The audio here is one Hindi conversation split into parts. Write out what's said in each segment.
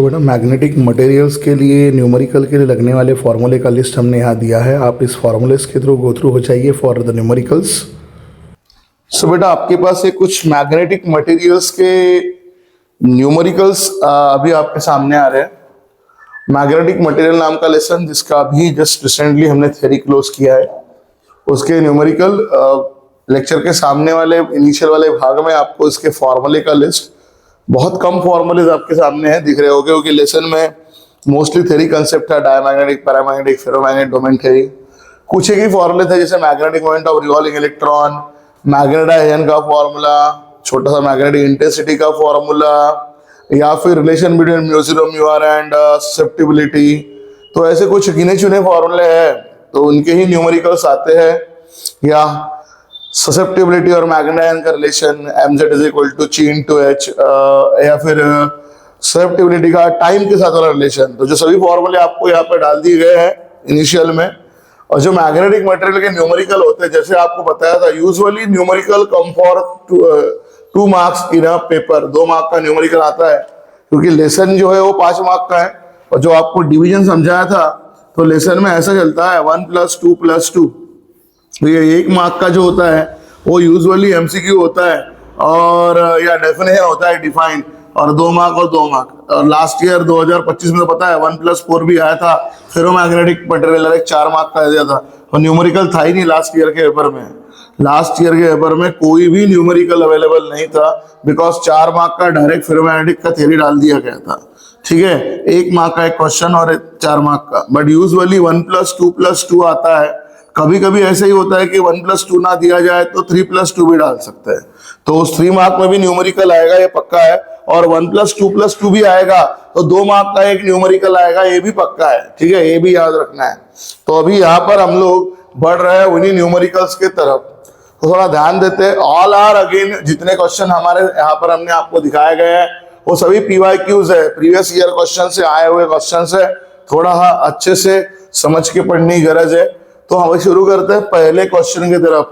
बेटा मैग्नेटिक मटेरियल्स के लिए न्यूमेरिकल के लिए लगने वाले फार्मूले का लिस्ट हमने यहाँ दिया है। आप इस फार्मूलेस के थ्रू गो थ्रू हो जाइए फॉर द न्यूमेरिकल्स। बेटा आपके पास ये कुछ मैग्नेटिक मटेरियल्स के न्यूमेरिकल्स अभी आपके सामने आ रहे हैं। मैग्नेटिक मटेरियल नाम का लेसन जिसका अभी जस्ट रिसेंटली हमने थ्योरी क्लोज किया है, उसके न्यूमेरिकल लेक्चर के सामने वाले इनिशियल वाले भाग में आपको इसके फॉर्मूले का लिस्ट, बहुत कम फॉर्मूलेज आपके सामने हैं, दिख रहे होंगे क्योंकि लेसन में मोस्टली थ्योरी कंसेप्ट था, diamagnetic, paramagnetic, ferromagnetic, domain theory. कुछ एक ही फॉर्मूले थे जैसे magnetic moment of revolving electron, magnetisation का फॉर्मूला, छोटा सा मैग्नेटिक इंटेंसिटी का फॉर्मूला, या फिर relation between mu zero mu R and susceptibility. तो ऐसे कुछ गिने चुने फॉर्मूले हैं तो उनके ही न्यूमेरिकल्स आते हैं। या ससेप्टिबिलिटी और मैग्नेटाइजेशन का relation mz is equal to chi into h, या फिर ससेप्टिबिलिटी का टाइम के साथ वाला रिलेशन। तो जो सभी फॉर्मूले आपको यहाँ पे डाल दिए गए हैं इनिशियल में। और जो मैग्नेटिक मटेरियल के न्यूमेरिकल होते हैं, जैसे आपको बताया था, usually numerical come for 2 marks in a paper. 2 mark का न्यूमेरिकल आता है क्योंकि लेसन जो है वो 5 मार्क का है। और जो आपको डिवीजन समझाया था तो लेसन में ऐसा चलता है 1 + 2 + 2। तो ये 1 मार्क का जो होता है वो यूजुअली एमसीक्यू होता है और या डेफिनेशन होता है डिफाइंड, और 2 मार्क और 2 मार्क। और लास्ट ईयर 2025 में तो पता है 1 + 4 भी आया था, फेरोमैग्नेटिक मटेरियल एक 4 मार्क का दिया था। और न्यूमेरिकल था ही नहीं लास्ट ईयर के पेपर में। लास्ट ईयर के पेपर में कोई भी न्यूमेरिकल अवेलेबल नहीं था बिकॉज 4 मार्क का डायरेक्ट फेरोमैग्नेटिक का थ्योरी डाल दिया गया था। ठीक है, 1 मार्क का एक क्वेश्चन और 4 मार्क का, बट यूजुअली 1 + 2 + 2 आता है। कभी कभी ऐसा ही होता है कि 1 + 2 ना दिया जाए तो 3 + 2 भी डाल सकते हैं। तो उस 3 मार्क में भी न्यूमेरिकल आएगा, ये पक्का है। और 1 + 2 + 2 भी आएगा तो 2 मार्क का एक न्यूमेरिकल आएगा, ये भी पक्का है। ठीक है, ये भी याद रखना है। तो अभी यहाँ पर हम लोग बढ़ रहे हैं उन्हीं न्यूमेरिकल्स के तरफ, तो थोड़ा ध्यान देते हैं। ऑल आर अगेन, जितने क्वेश्चन हमारे यहाँ पर हमने आपको दिखाए गए हैं वो सभी PYQs है, प्रीवियस ईयर क्वेश्चन से आए हुए क्वेश्चन है। थोड़ा अच्छे से समझ के पढ़ने की गरज है। तो हम शुरू करते हैं पहले क्वेश्चन की तरफ।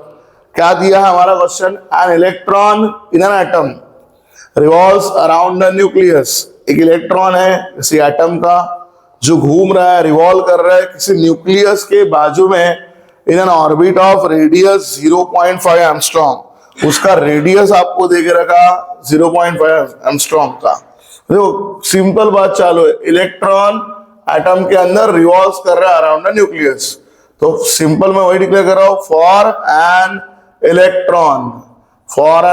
क्या दिया है हमारा question? An electron in an atom revolves around the nucleus. एक इलेक्ट्रॉन है किसी एटम का जो घूम रहा है, रिवॉल्व कर रहा है किसी न्यूक्लियस के बाजू में in an orbit of radius 0.5 angstrom. उसका रेडियस आपको दे के रखा 0.5 एंगस्ट्रॉम का। देखो सिंपल बात चालू है, इलेक्ट्रॉन एटम के अंदर रिवॉल्व कर रहा है अराउंड द न्यूक्लियस। तो सिंपल मैं वही डिक्लेयर कर रहा हूं, for an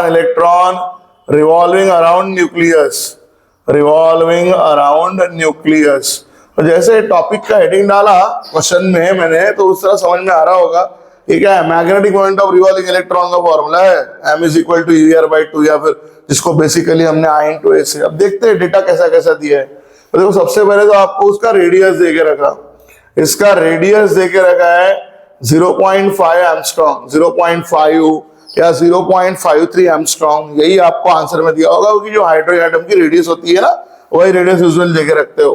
electron revolving around nucleus, revolving around nucleus. तो जैसे टॉपिक का हेडिंग डाला क्वेश्चन में मैंने, तो उस तरह समझ में आ रहा होगा ये क्या है, magnetic moment of revolving electron का फॉर्मूला है m = UR/2, या फिर जिसको बेसिकली हमने I × A से। अब देखते हैं डेटा कैसा कैसा दिया है। तो देखो सबसे पहले तो आपको उसका रेडियस दे के रखा, इसका रेडियस दे के रखा है 0.5 एंगस्ट्रॉम, 0.5 या 0.53 एंगस्ट्रॉम। यही आपको आंसर में दिया होगा क्योंकि जो हाइड्रोजन एटम की रेडियस होती है ना, वही रेडियस यूजुअली दे के रखते हो।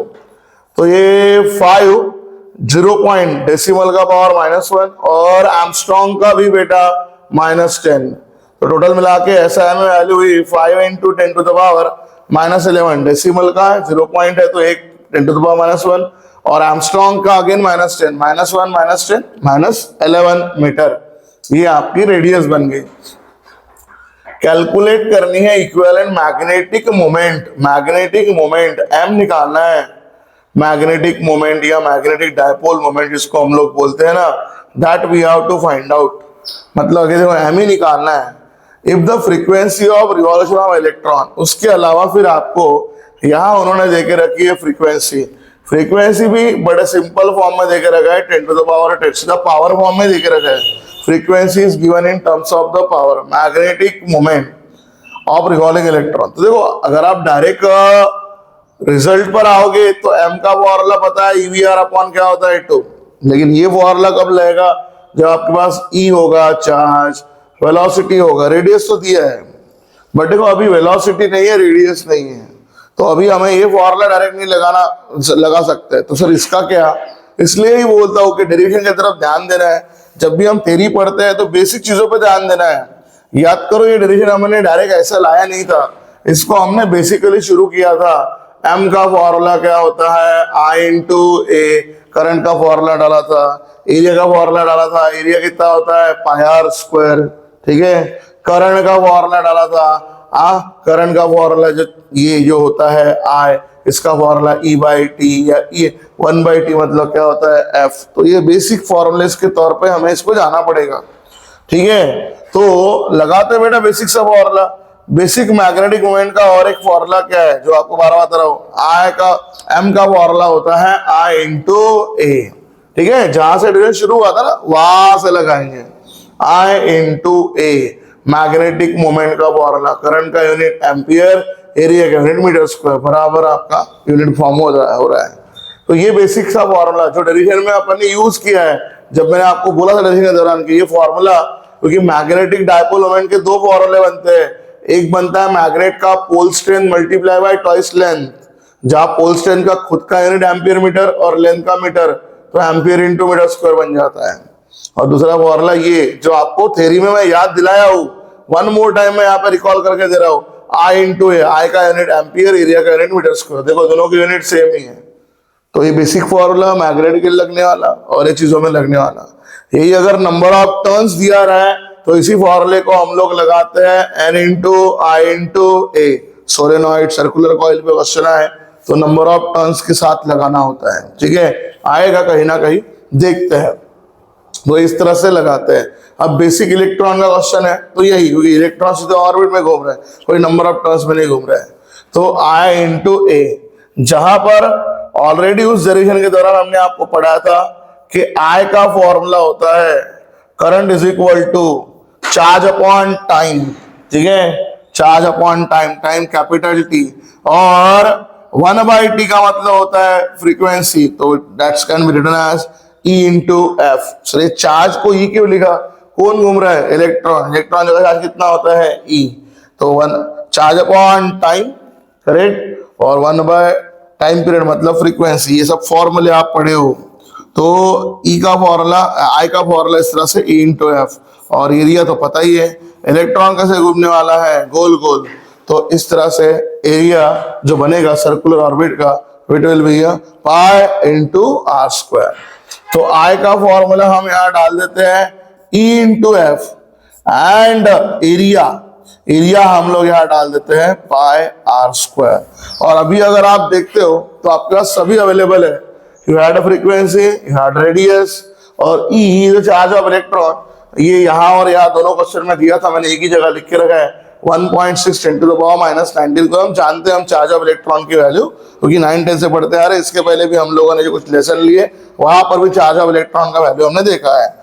तो ये 5 0 डेसिमल का पावर -1 और एंगस्ट्रॉम का भी बेटा -10। तो टोटल मिला के SI में वैल्यू हुई 5 × 10⁻11। डेसिमल का 0 है तो 1 10⁻1, और एंगस्ट्रॉम का अगेन -10, -1 -10 -11 मीटर। ये आपकी रेडियस बन गई। कैलकुलेट करनी है इक्विवेलेंट मैग्नेटिक मोमेंट m निकालना है। मैग्नेटिक मोमेंट या मैग्नेटिक डायपोल मोमेंट जिसको हम लोग बोलते हैं ना, that we have to find out. मतलब देखो m ही निकालना है। If the frequency of revolution of electron, उसके अलावा फिर आपको यहाँ उन्होंने देके रखी है फ्रीक्वेंसी भी बड़े सिंपल फॉर्म में देके रखा है, 10⁻10 सीधा पावर फॉर्म में देके रखा है। Frequency is given in terms of the power, magnetic moment of revolving electron. तो देखो अगर आप डायरेक्ट रिजल्ट पर आओगे तो m का फॉर्मूला पता है, EVR/ क्या होता है 2। लेकिन ये फॉर्मूला कब लगेगा? जब आपके पास E होगा, चार्ज, वेलोसिटी होगा। रेडियस तो दिया है बट देखो अभी वेलोसिटी नहीं है, रेडियस नहीं है, तो अभी हमें ये फॉर्मूला डायरेक्ट नहीं लगा सकते। तो सर इसका क्या? इसलिए ही बोलता हूँ कि डेरिवेशन की तरफ ध्यान देना है। जब भी हम थ्योरी पढ़ते हैं तो बेसिक चीजों पे ध्यान देना है। याद करो ये डेरिवेशन हमने डायरेक्ट ऐसा लाया नहीं था, इसको हमने बेसिकली शुरू किया था एम का फॉर्मूला क्या होता है, आई इंटू ए, करंट का फॉर्मूला डाला था, एरिया का फॉर्मूला डाला था, एरिया कितना होता है पाई आर स्क्वायर, ठीक है। करंट का फॉर्मूला डाला था, करंट का फॉर्मूला ये जो होता है आई, इसका फॉर्मूला ई बाई टी या ई 1/t मतलब क्या होता है एफ। तो ये बेसिक फॉर्मूलेस के तौर पे हमें इसको जाना पड़ेगा, ठीक है। तो लगाते बेटा बेसिक सा फॉर्मूला। बेसिक मैग्नेटिक मोमेंट का और एक फॉर्मूला क्या है जो आपको बार बार बता रहा हूं, आई का एम का फॉर्मूला होता है आई इंटू ए, ठीक है। जहां से डिवीजन शुरू हुआ था ना वहां से लगाएंगे आई इंटू ए, मैग्नेटिक मोमेंट का फॉर्मूला, करंट का यूनिट एम्पियर, एरिया का यूनिट मीटर स्क्वायर, बराबर आपका यूनिट फॉर्म हो रहा है। तो ये बेसिक सा फॉर्मूला जो डेरिवेशन में अपन ने यूज किया है, जब मैंने आपको बोला था डेरिवेशन के दौरान कि ये फॉर्मूला, क्योंकि मैग्नेटिक डायपोल मोमेंट के दो फॉर्मूले बनते हैं। एक बनता है मैग्नेट का pole strength multiply by twice length, जहां पोल स्ट्रेंथ का खुद का यूनिट एम्पियर मीटर और लेंथ का मीटर, तो एम्पियर इंटू मीटर स्क्वायर बन जाता है। और दूसरा फॉर्मूला ये जो आपको थ्योरी में मैं याद दिलाया हूं, वन मोर टाइम मैं यहाँ पे रिकॉल करके दे रहा हूं, आई इंटू ए, आई का यूनिट एम्पियर, एरिया का यूनिट मीटर स्क्वायर, देखो दोनों के यूनिट सेम ही है। तो ये बेसिक फॉर्मूला मैग्नेटिक के लगने वाला और ये चीजों में लगने वाला, यही अगर नंबर ऑफ टर्न्स दिया रहा है तो इसी फॉर्मूले को हम लोग लगाते हैं N into I into A. Solenoid circular coil पे क्वेश्चन है तो नंबर ऑफ टर्न्स के साथ लगाना होता है, ठीक है। आएगा कहीं ना कहीं, देखते हैं। तो इस तरह से लगाते हैं। अब बेसिक इलेक्ट्रॉन का क्वेश्चन है तो यही, क्योंकि इलेक्ट्रॉन सीधे ऑर्बिट में घूम रहे हैं, कोई नंबर ऑफ टर्न्स में नहीं घूम रहे हैं। तो आई इंटू ए, जहां पर ऑलरेडी उस डेरिवेशन के दौरान हमने आपको पढ़ाया था कि आई का फॉर्मूला होता है current is equal to charge upon time, ठीक है, charge upon time, time capital T, और 1/t का मतलब होता है फ्रीक्वेंसी, तो that's can be written as E into F. Sir charge को E क्यों लिखा, कौन घूम रहा है, इलेक्ट्रॉन, इलेक्ट्रॉन का चार्ज कितना होता है E, तो 1 चार्ज अपॉन टाइम, करेक्ट, और 1 बाय टाइम पीरियड मतलब फ्रीक्वेंसी, ये सब फॉर्मूले आप पढ़े हो। तो E का फॉर्मूला, I का फॉर्मूला इस तरह से E इंटू एफ, और एरिया तो पता ही है, इलेक्ट्रॉन कैसे घूमने वाला है, गोल गोल, तो इस तरह से एरिया जो बनेगा सर्कुलर ऑर्बिट का, it will be pi into R square. तो आई का फॉर्मूला हम यहां डाल देते हैं E into F, and area, area हम लोग यहां डाल देते हैं पाई आर स्क्वायर। और अभी अगर आप देखते हो तो आपके पास सभी अवेलेबल है, you had a frequency, you had radius, और E the charge of electron, ये यहाँ और यहाँ दोनों क्वेश्चन में दिया था, मैंने एक ही जगह लिख के रखा है 1.6 × 10⁻⁹ को हम जानते हैं, हम चार्ज ऑफ इलेक्ट्रॉन की वैल्यू, क्योंकि 9-10 से पढ़ते आ रहे, इसके पहले भी हम लोगों ने जो कुछ लेसन लिए वहां पर भी चार्ज ऑफ इलेक्ट्रॉन का वैल्यू हमने देखा है।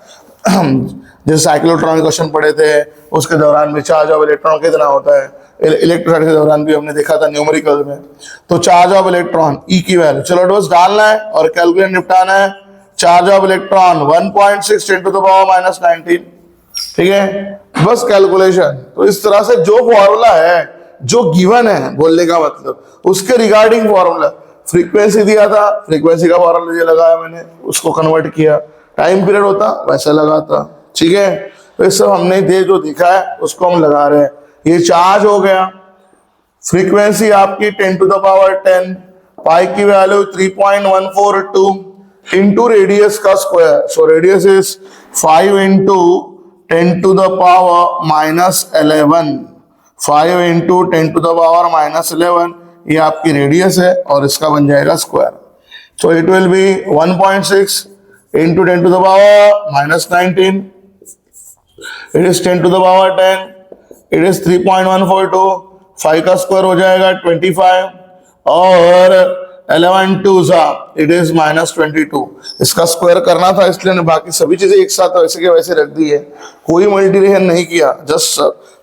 जैसे साइक्लोट्रॉन क्वेश्चन पढ़े थे उसके दौरान भी चार्ज ऑफ इलेक्ट्रॉन कितना होता है, इलेक्ट्रोलाइट के दौरान भी हमने देखा था न्यूमेरिकल में। तो चार्ज ऑफ इलेक्ट्रॉन E की वैल्यू, चलो बस डालना है और कैलकुलेट निपटाना है। चार्ज ऑफ इलेक्ट्रॉन 1.6 × 10⁻⁹, ठीक है, बस कैलकुलेशन। तो इस तरह से जो फॉर्मूला है जो गिवन है, बोलने का मतलब उसके रिगार्डिंग फॉर्मूला, फ्रीक्वेंसी दिया था, फ्रीक्वेंसी का फॉर्मूला ये लगाया मैंने, उसको कन्वर्ट किया, टाइम पीरियड होता वैसे लगाता, ठीक है। तो इस सब हमने जो दिखा है उसको हम लगा रहे हैं। ये चार्ज हो गया, फ्रीक्वेंसी आपकी 10⁻10, पाई की वैल्यू 3.142 इंटू रेडियस का square, so radius is 5 into 10⁻11, 5 into 10⁻11, ये आपकी रेडियस है और इसका बन जाएगा स्क्वायर। तो it will B 1.6 into 10⁻19, it is 10⁻10, it is 3.142, 5 का स्क्वायर हो जाएगा 25, और 11 2 इट इज -22। इसका स्क्वायर करना था इसलिए बाकी सभी चीजें एक साथ वैसे के वैसे रख दी है, कोई मल्टीप्लिकेशन नहीं किया, जस्ट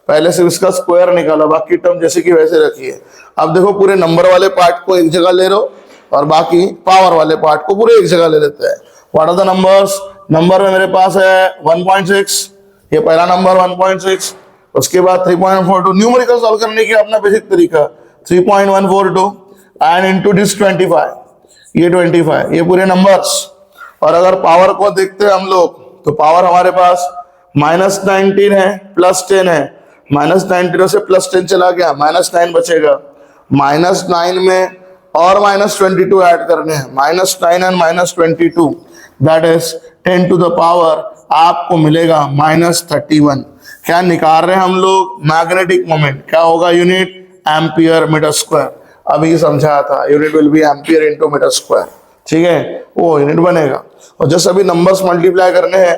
पहले से इसका स्क्वायर निकाला, बाकी टर्म जैसे कि वैसे रखी है। अब देखो पूरे नंबर वाले पार्ट को एक जगह ले लो और बाकी पावर वाले पार्ट को पूरे एक जगह ले लेते हैं। What are the numbers, number में मेरे पास है 1.6, ये पहला नंबर 1.6, उसके बाद 3.42, न्यूमेरिकल सॉल्व करने की अपना बेसिक तरीका 3.142 एंड इंटू दिस 25, ये 25, ये पूरे नंबर्स। और अगर पावर को देखते हैं हम लोग तो पावर हमारे पास -19 है, +10 है, -19 से +10 चला गया, -9 बचेगा, -9 में और -22 ऐड करने हैं, -9 and -22, that is 10 to the power आपको मिलेगा -31। क्या निकाल रहे हैं हम लोग? Magnetic moment. क्या होगा यूनिट? Ampere metre square. अभी समझाया था, unit will be ampere into metre square, ठीक है, वो यूनिट बनेगा। और जस्ट अभी नंबर्स मल्टीप्लाई करने हैं,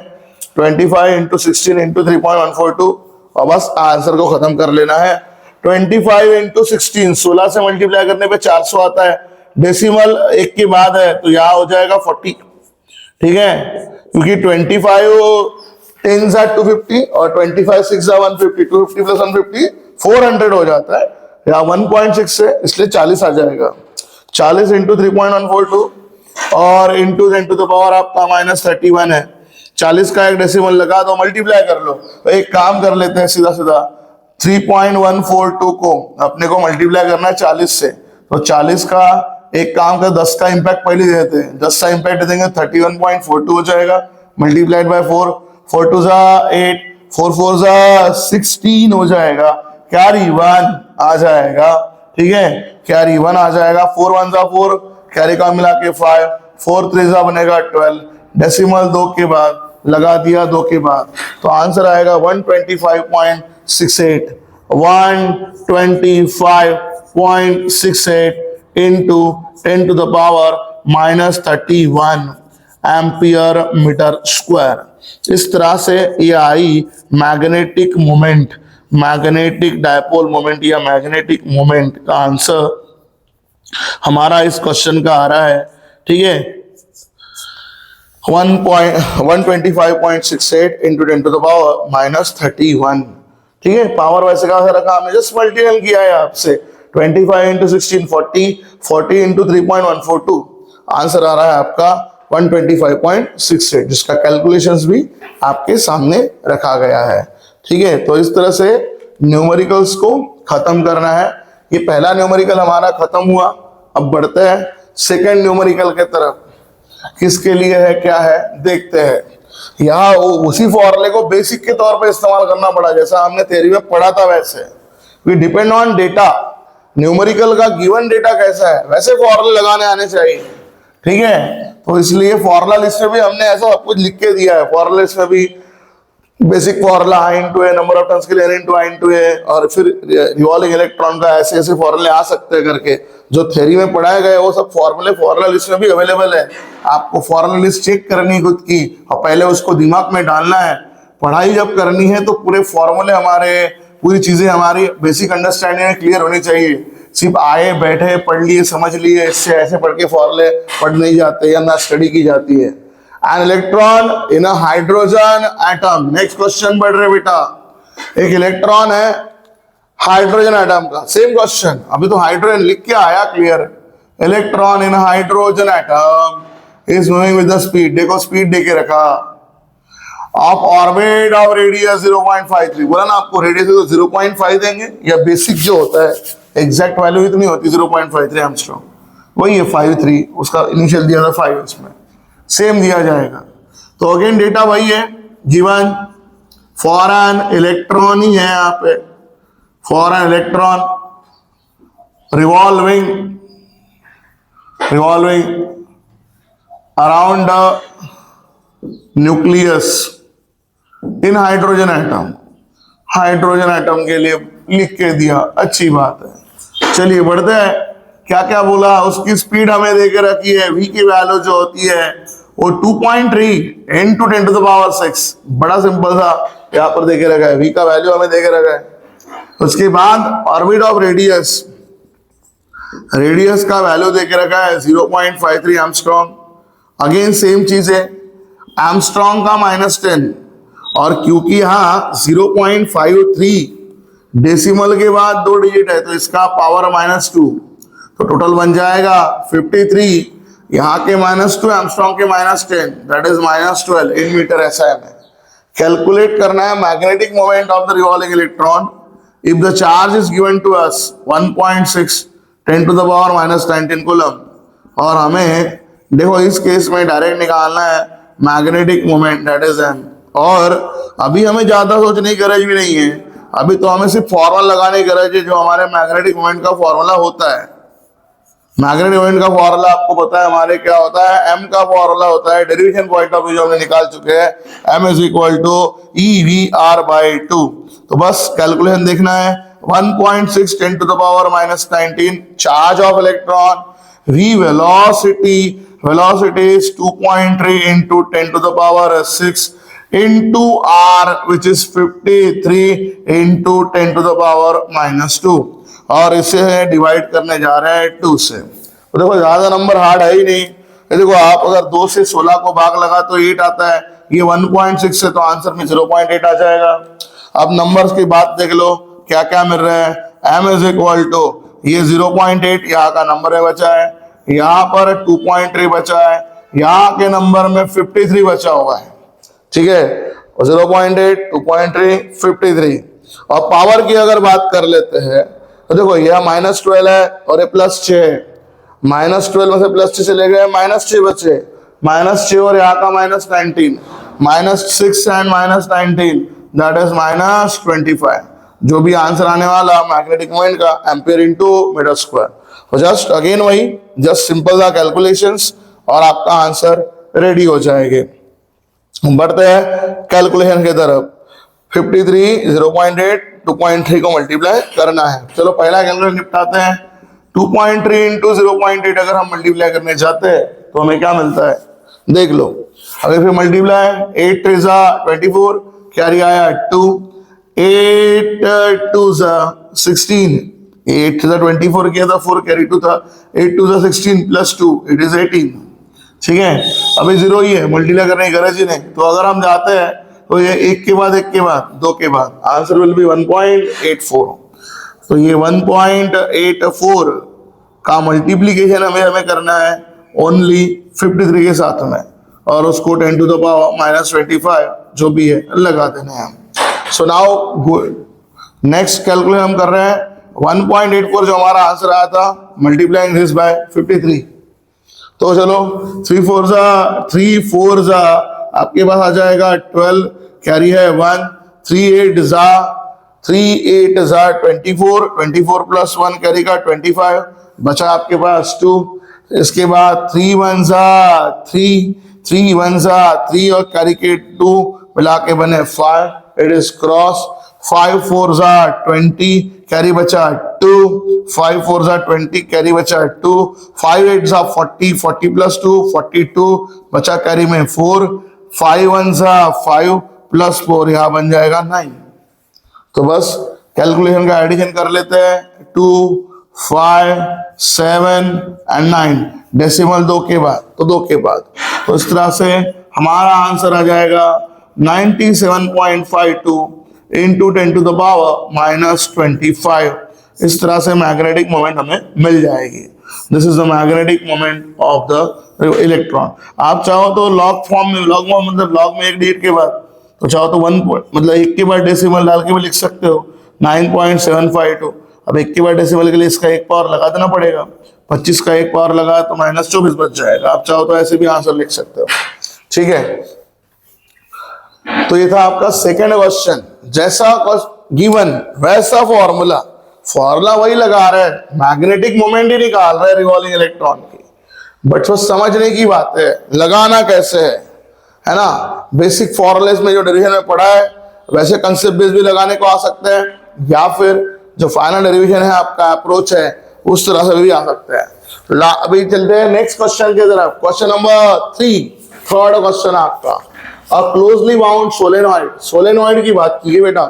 25 इंटू 16 इंटू 3.142, और बस आंसर को खत्म कर लेना है। 25 इंटू 16 16 से मल्टीप्लाई करने पे 400 आता है, डेसिमल एक के बाद है तो यहाँ हो जाएगा 40, ठीक है, क्योंकि 25 10 are 250 और 25 6 are 150, 250 प्लस 150 400 हो जाता है, या 1.6 से, इसलिए 40 आ जाएगा। 40 इंटू 3.142 और इंटू 10 टू द पावर आपका -31 है। 40 का एक डेसिमल लगा दो, मल्टीप्लाई कर लो। तो एक काम कर लेते हैं सीधा सीधा, 3.142 को अपने को मल्टीप्लाई करना है 40 से, तो 40 का एक काम कर 10 का इंपैक्ट पहले दे देते हैं, 10 का इंपैक्ट देंगे 31.42 हो जाएगा, मल्टीप्लाइड बाय 4, 4 2 जा 8, 4 4 जा 16 हो जाएगा, कैरी 1 आ जाएगा, ठीक है, कैरी 1 आ जाएगा, 4 1 जा 4, कैरी का मिला के 5, 4 3 जा बनेगा 12, डेसिमल 2 के बाद लगा दिया 2 के बाद, तो आंसर आएगा 125.68, 125.68 into 10 to the power -31 ampere metre square. इस तरह से ये I magnetic moment, magnetic dipole moment या मैग्नेटिक मोमेंट का आंसर हमारा इस क्वेश्चन का आ रहा है, ठीक है, 125.68 इंटू 10 टू द पावर -31, ठीक है। पावर वैसे कहा रखा हमने, जस्ट मल्टीपल किया है आपसे, 25 इंटू 16 40, 40 इंटू 3.142, आंसर आ रहा है आपका 125.68, जिसका कैलकुलेशंस भी आपके सामने रखा गया है, ठीक है। तो इस तरह से न्यूमेरिकल्स को खत्म करना है। ये पहला न्यूमेरिकल हमारा खत्म हुआ, अब बढ़ते हैं सेकंड न्यूमेरिकल के तरफ। किसके लिए है, क्या है, देखते हैं। यहाँ उसी फॉर्मूले को बेसिक के तौर पे इस्तेमाल करना पड़ा, जैसा हमने थ्योरी में पढ़ा था वैसे। We depend on data, numerical का गिवन डेटा कैसा है वैसे फॉर्मूले लगाने आने चाहिए, ठीक है। तो इसलिए फॉर्मूला लिस्ट में भी हमने ऐसा सब कुछ लिख के दिया है। फॉर्मूला लिस्ट में भी basic formula I into A, number of turns के लिए N इंटू I इंटू ए, और फिर रिवॉल्विंग इलेक्ट्रॉन का ऐसे ऐसे फॉर्मूले आ सकते हैं करके, जो थ्योरी में पढ़ाए गए वो सब फॉर्मूले फॉर्मूला लिस्ट में भी अवेलेबल है। आपको फॉर्मूला लिस्ट चेक करनी है खुद की, और पहले उसको दिमाग में डालना है। पढ़ाई जब करनी है तो पूरे फॉर्मूले हमारे, पूरी चीजें हमारी बेसिक अंडरस्टैंडिंग में क्लियर होनी चाहिए। सिर्फ आए बैठे पढ़ लिए समझ लिए, इससे ऐसे पढ़ के फॉर्मूले पढ़ नहीं जाते या ना स्टडी की जाती है। An electron in a hydrogen atom, next question बढ़ रहे बेटा। एक इलेक्ट्रॉन है हाइड्रोजन एटम का, सेम क्वेश्चन, अभी तो हाइड्रोजन लिख के आया clear. Electron in hydrogen atom is moving with the speed, देखो स्पीड देके रखा, ऑफ ऑर्बिट ऑफ रेडियस 0.53, बोला ना आपको रेडियस तो 0.5 देंगे, या बेसिक जो होता है एग्जैक्ट वैल्यू इतनी होती 0.53 एंगस्ट्रॉम, वही है 53, उसका इनिशियल दिया था 5, इसमें सेम दिया जाएगा। तो अगेन डेटा वही है गिवन, फॉर एन इलेक्ट्रॉन ही है यहाँ पे, for an electron revolving around nucleus in hydrogen atom, hydrogen atom के लिए लिख के दिया, अच्छी बात है। चलिए बढ़ते हैं, क्या क्या बोला, उसकी स्पीड हमें देके रखी है, v की वैल्यू जो होती है वो 2.3 into 10 to the power 6, बड़ा सिंपल था, यहाँ पर देके रखा है, v का वैल्यू हमें देके रखा है। उसके बाद ऑर्बिट ऑफ रेडियस, रेडियस का वैल्यू देके रखा है 0.53 एंगस्ट्रॉम, अगेन सेम चीज है, एंगस्ट्रॉम का -10, और क्योंकि यहाँ 0.53 डेसिमल के बाद 2 डिजिट है तो इसका पावर -2, तो टोटल बन जाएगा 53, यहाँ के -2 एंगस्ट्रॉम के -10, that is -12 in metre SI में। कैलकुलेट करना है magnetic moment of the revolving electron if the charge is given to us 1.6 10 to the power -19 coulomb, और हमें देखो इस केस में डायरेक्ट निकालना है magnetic moment, that is m। और अभी हमें ज्यादा सोचने की गरज भी नहीं है, अभी तो हमें सिर्फ फॉर्मूला लगाने की गरज है जो हमारे मैग्नेटिक मोमेंट का फॉर्मूला होता है। मैग्नेटिक मोमेंट का फॉर्मूला आपको पता है हमारे क्या होता है, m का फॉर्मूला होता है डेरिवेशन पॉइंट ऑफ व्यू जो हमने निकाल चुके हैं, m is equal to EVR/2। तो बस कैलकुलेशन देखना है, 1.6 10 to the power minus 19 charge of electron, v velocity is 2.3 into 10 to the power 6 into r which is 53 into 10 to the power minus 2, और इसे डिवाइड करने जा रहे हैं 2 से। तो देखो ज्यादा नंबर हार्ड है ही नहीं। ये देखो आप अगर 2 से 16 को भाग लगा तो 8 आता है, ये 1.6 से तो आंसर में 0.8 आ जाएगा। अब नंबर्स की बात देख लो क्या क्या मिल रहा है, m इज इक्वल टू ये 0.8 यहाँ का नंबर है बचा है, यहाँ पर 2.3 बचा है, यहाँ के नंबर में 53 बचा हुआ है, ठीक है। 0.8 2.3 53। और पावर की अगर बात कर लेते हैं तो देखो यह -12 है और ये +6 है, -12 में से +6 चले गए, -6 बचे, -6 और यहाँ का -19, -6 एंड -19 दैट इज -25। जो भी आंसर आने वाला मैग्नेटिक मोमेंट का एम्पियर इनटू मीटर स्क्वायर। तो जस्ट अगेन वही जस्ट सिंपल सा कैलकुलेशंस और आपका आंसर रेडी हो जाएंगे। बढ़ते हैं कैलकुलेशन की तरफ। 53 0.8 2.3 को मल्टीप्लाई करना है। चलो पहला कैलकुलेशन निपटाते हैं। 2.3 इंटू 0.8 अगर हम मल्टीप्लाई करने जाते हैं तो हमें क्या मिलता है देख लो। अगर फिर मल्टीप्लाई 8 3 24 कैरी आया 2, 8 2 16, 8 24 किया था 4 कैरी 2 था, 8 2 16 प्लस 2 इट इज 18, ठीक है। अभी 0 ही है, मल्टीप्लाई करने की गरज ही नहीं। तो अगर हम जाते हैं तो ये एक के बाद 2 के बाद आंसर विल बी 1.84। तो ये 1.84 का मल्टीप्लीकेशन हमें करना है ओनली 53 के साथ में, और उसको 10 टू द पावर -25 जो भी है लगा देना है। सो नाउ नेक्स्ट कैलकुलेशन हम कर रहे हैं 1.84 जो हमारा आंसर आया था मल्टीप्लाइंग दिस बाय 53। तो चलो 3 4 जा आपके पास आ जाएगा 12, कैरी है 1, 3 8 जा 24, 24 प्लस 1 कैरी का 25, बचा आपके पास 2। इसके बाद 3 1 जा 3, 3 1 जा 3 और कैरी के 2 मिला के बने 5, इट इज क्रॉस। 5 4 जा 20 कैरी बचा 2, 5 4 जा 20 कैरी बचा 2, 5 8 जा 40, 40 प्लस 2 42 बचा कैरी में 4, 5 1 जा 5 प्लस 4 यहां बन जाएगा 9। तो बस कैलकुलेशन का एडिशन कर लेते हैं 2 5 7 एंड 9 डेसिमल 2 के बाद, तो 2 के बाद। तो इस तरह से हमारा आंसर आ जाएगा 97.52 इंटू 10 टू द पावर -25। इस तरह से मैग्नेटिक मोमेंट हमें मिल जाएगी। This is the magnetic moment of the electron. आप चाहो तो लॉग फॉर्म में, लॉग मतलब लॉग में 1 डिजिट के बाद, तो चाहो तो 1 मतलब 1 के बाद डेसिमल डाल के भी लिख सकते हो 9.752। अब 1 के बाद डेसिमल के लिए इसका 1 पावर लगा देना पड़ेगा, 25 का 1 पावर लगा तो -24 बच जाएगा। आप चाहो तो ऐसे भी आंसर लिख सकते हो, ठीक है। तो ये था आपका सेकेंड क्वेश्चन। जैसा गिवन वैसा फॉर्मूला वही लगा रहे हैं, मैग्नेटिक मोमेंट ही निकाल रहे हैं रिवॉल्विंग इलेक्ट्रॉन की। बट वो समझने की बात है लगाना कैसे है ना। बेसिक फॉर्मूलेस में जो डेरिवेशन में पढ़ा है वैसे कंसेप्ट बेस भी लगाने को आ सकते हैं, या फिर जो फाइनल डेरिवेशन है आपका अप्रोच है उस तरह से भी आ सकते हैं। अभी चलते हैं नेक्स्ट क्वेश्चन की तरफ। क्वेश्चन नंबर 3, थर्ड क्वेश्चन आपका। A closely bound solenoid, solenoid की बात की है बेटा,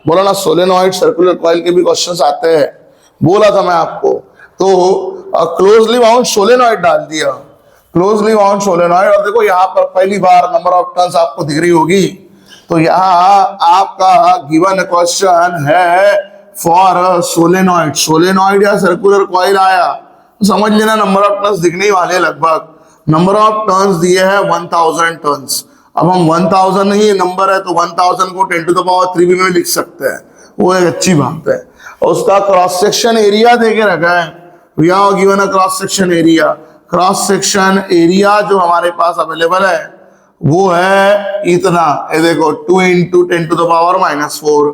बोला ना सोलेनॉइड सर्कुलर कॉइल के भी क्वेश्चंस आते हैं, बोला था मैं आपको। तो क्लोजली बाउंड सोलेनॉइड डाल दिया, क्लोजली बाउंड सोलेनॉइड। और देखो यहाँ पर पहली बार नंबर ऑफ टर्न्स आपको दिख रही होगी। तो यहाँ आपका गिवन क्वेश्चन है फॉर सोलेनॉइड, सोलेनॉइड या सर्कुलर कॉइल आया तो समझ लेना नंबर ऑफ टर्न्स दिखने वाले। लगभग नंबर ऑफ टर्न्स दिए हैं 1000 टर्न्स। अब हम 1000 ही नंबर है तो 1000 को 10 टू द पावर 3 भी में लिख सकते हैं, वो एक अच्छी बात है। उसका क्रॉस सेक्शन एरिया देके रखा है, we are given a cross section area. Cross section area जो हमारे पास अवेलेबल है वो है इतना, ये देखो 2 into 10 to the power -4,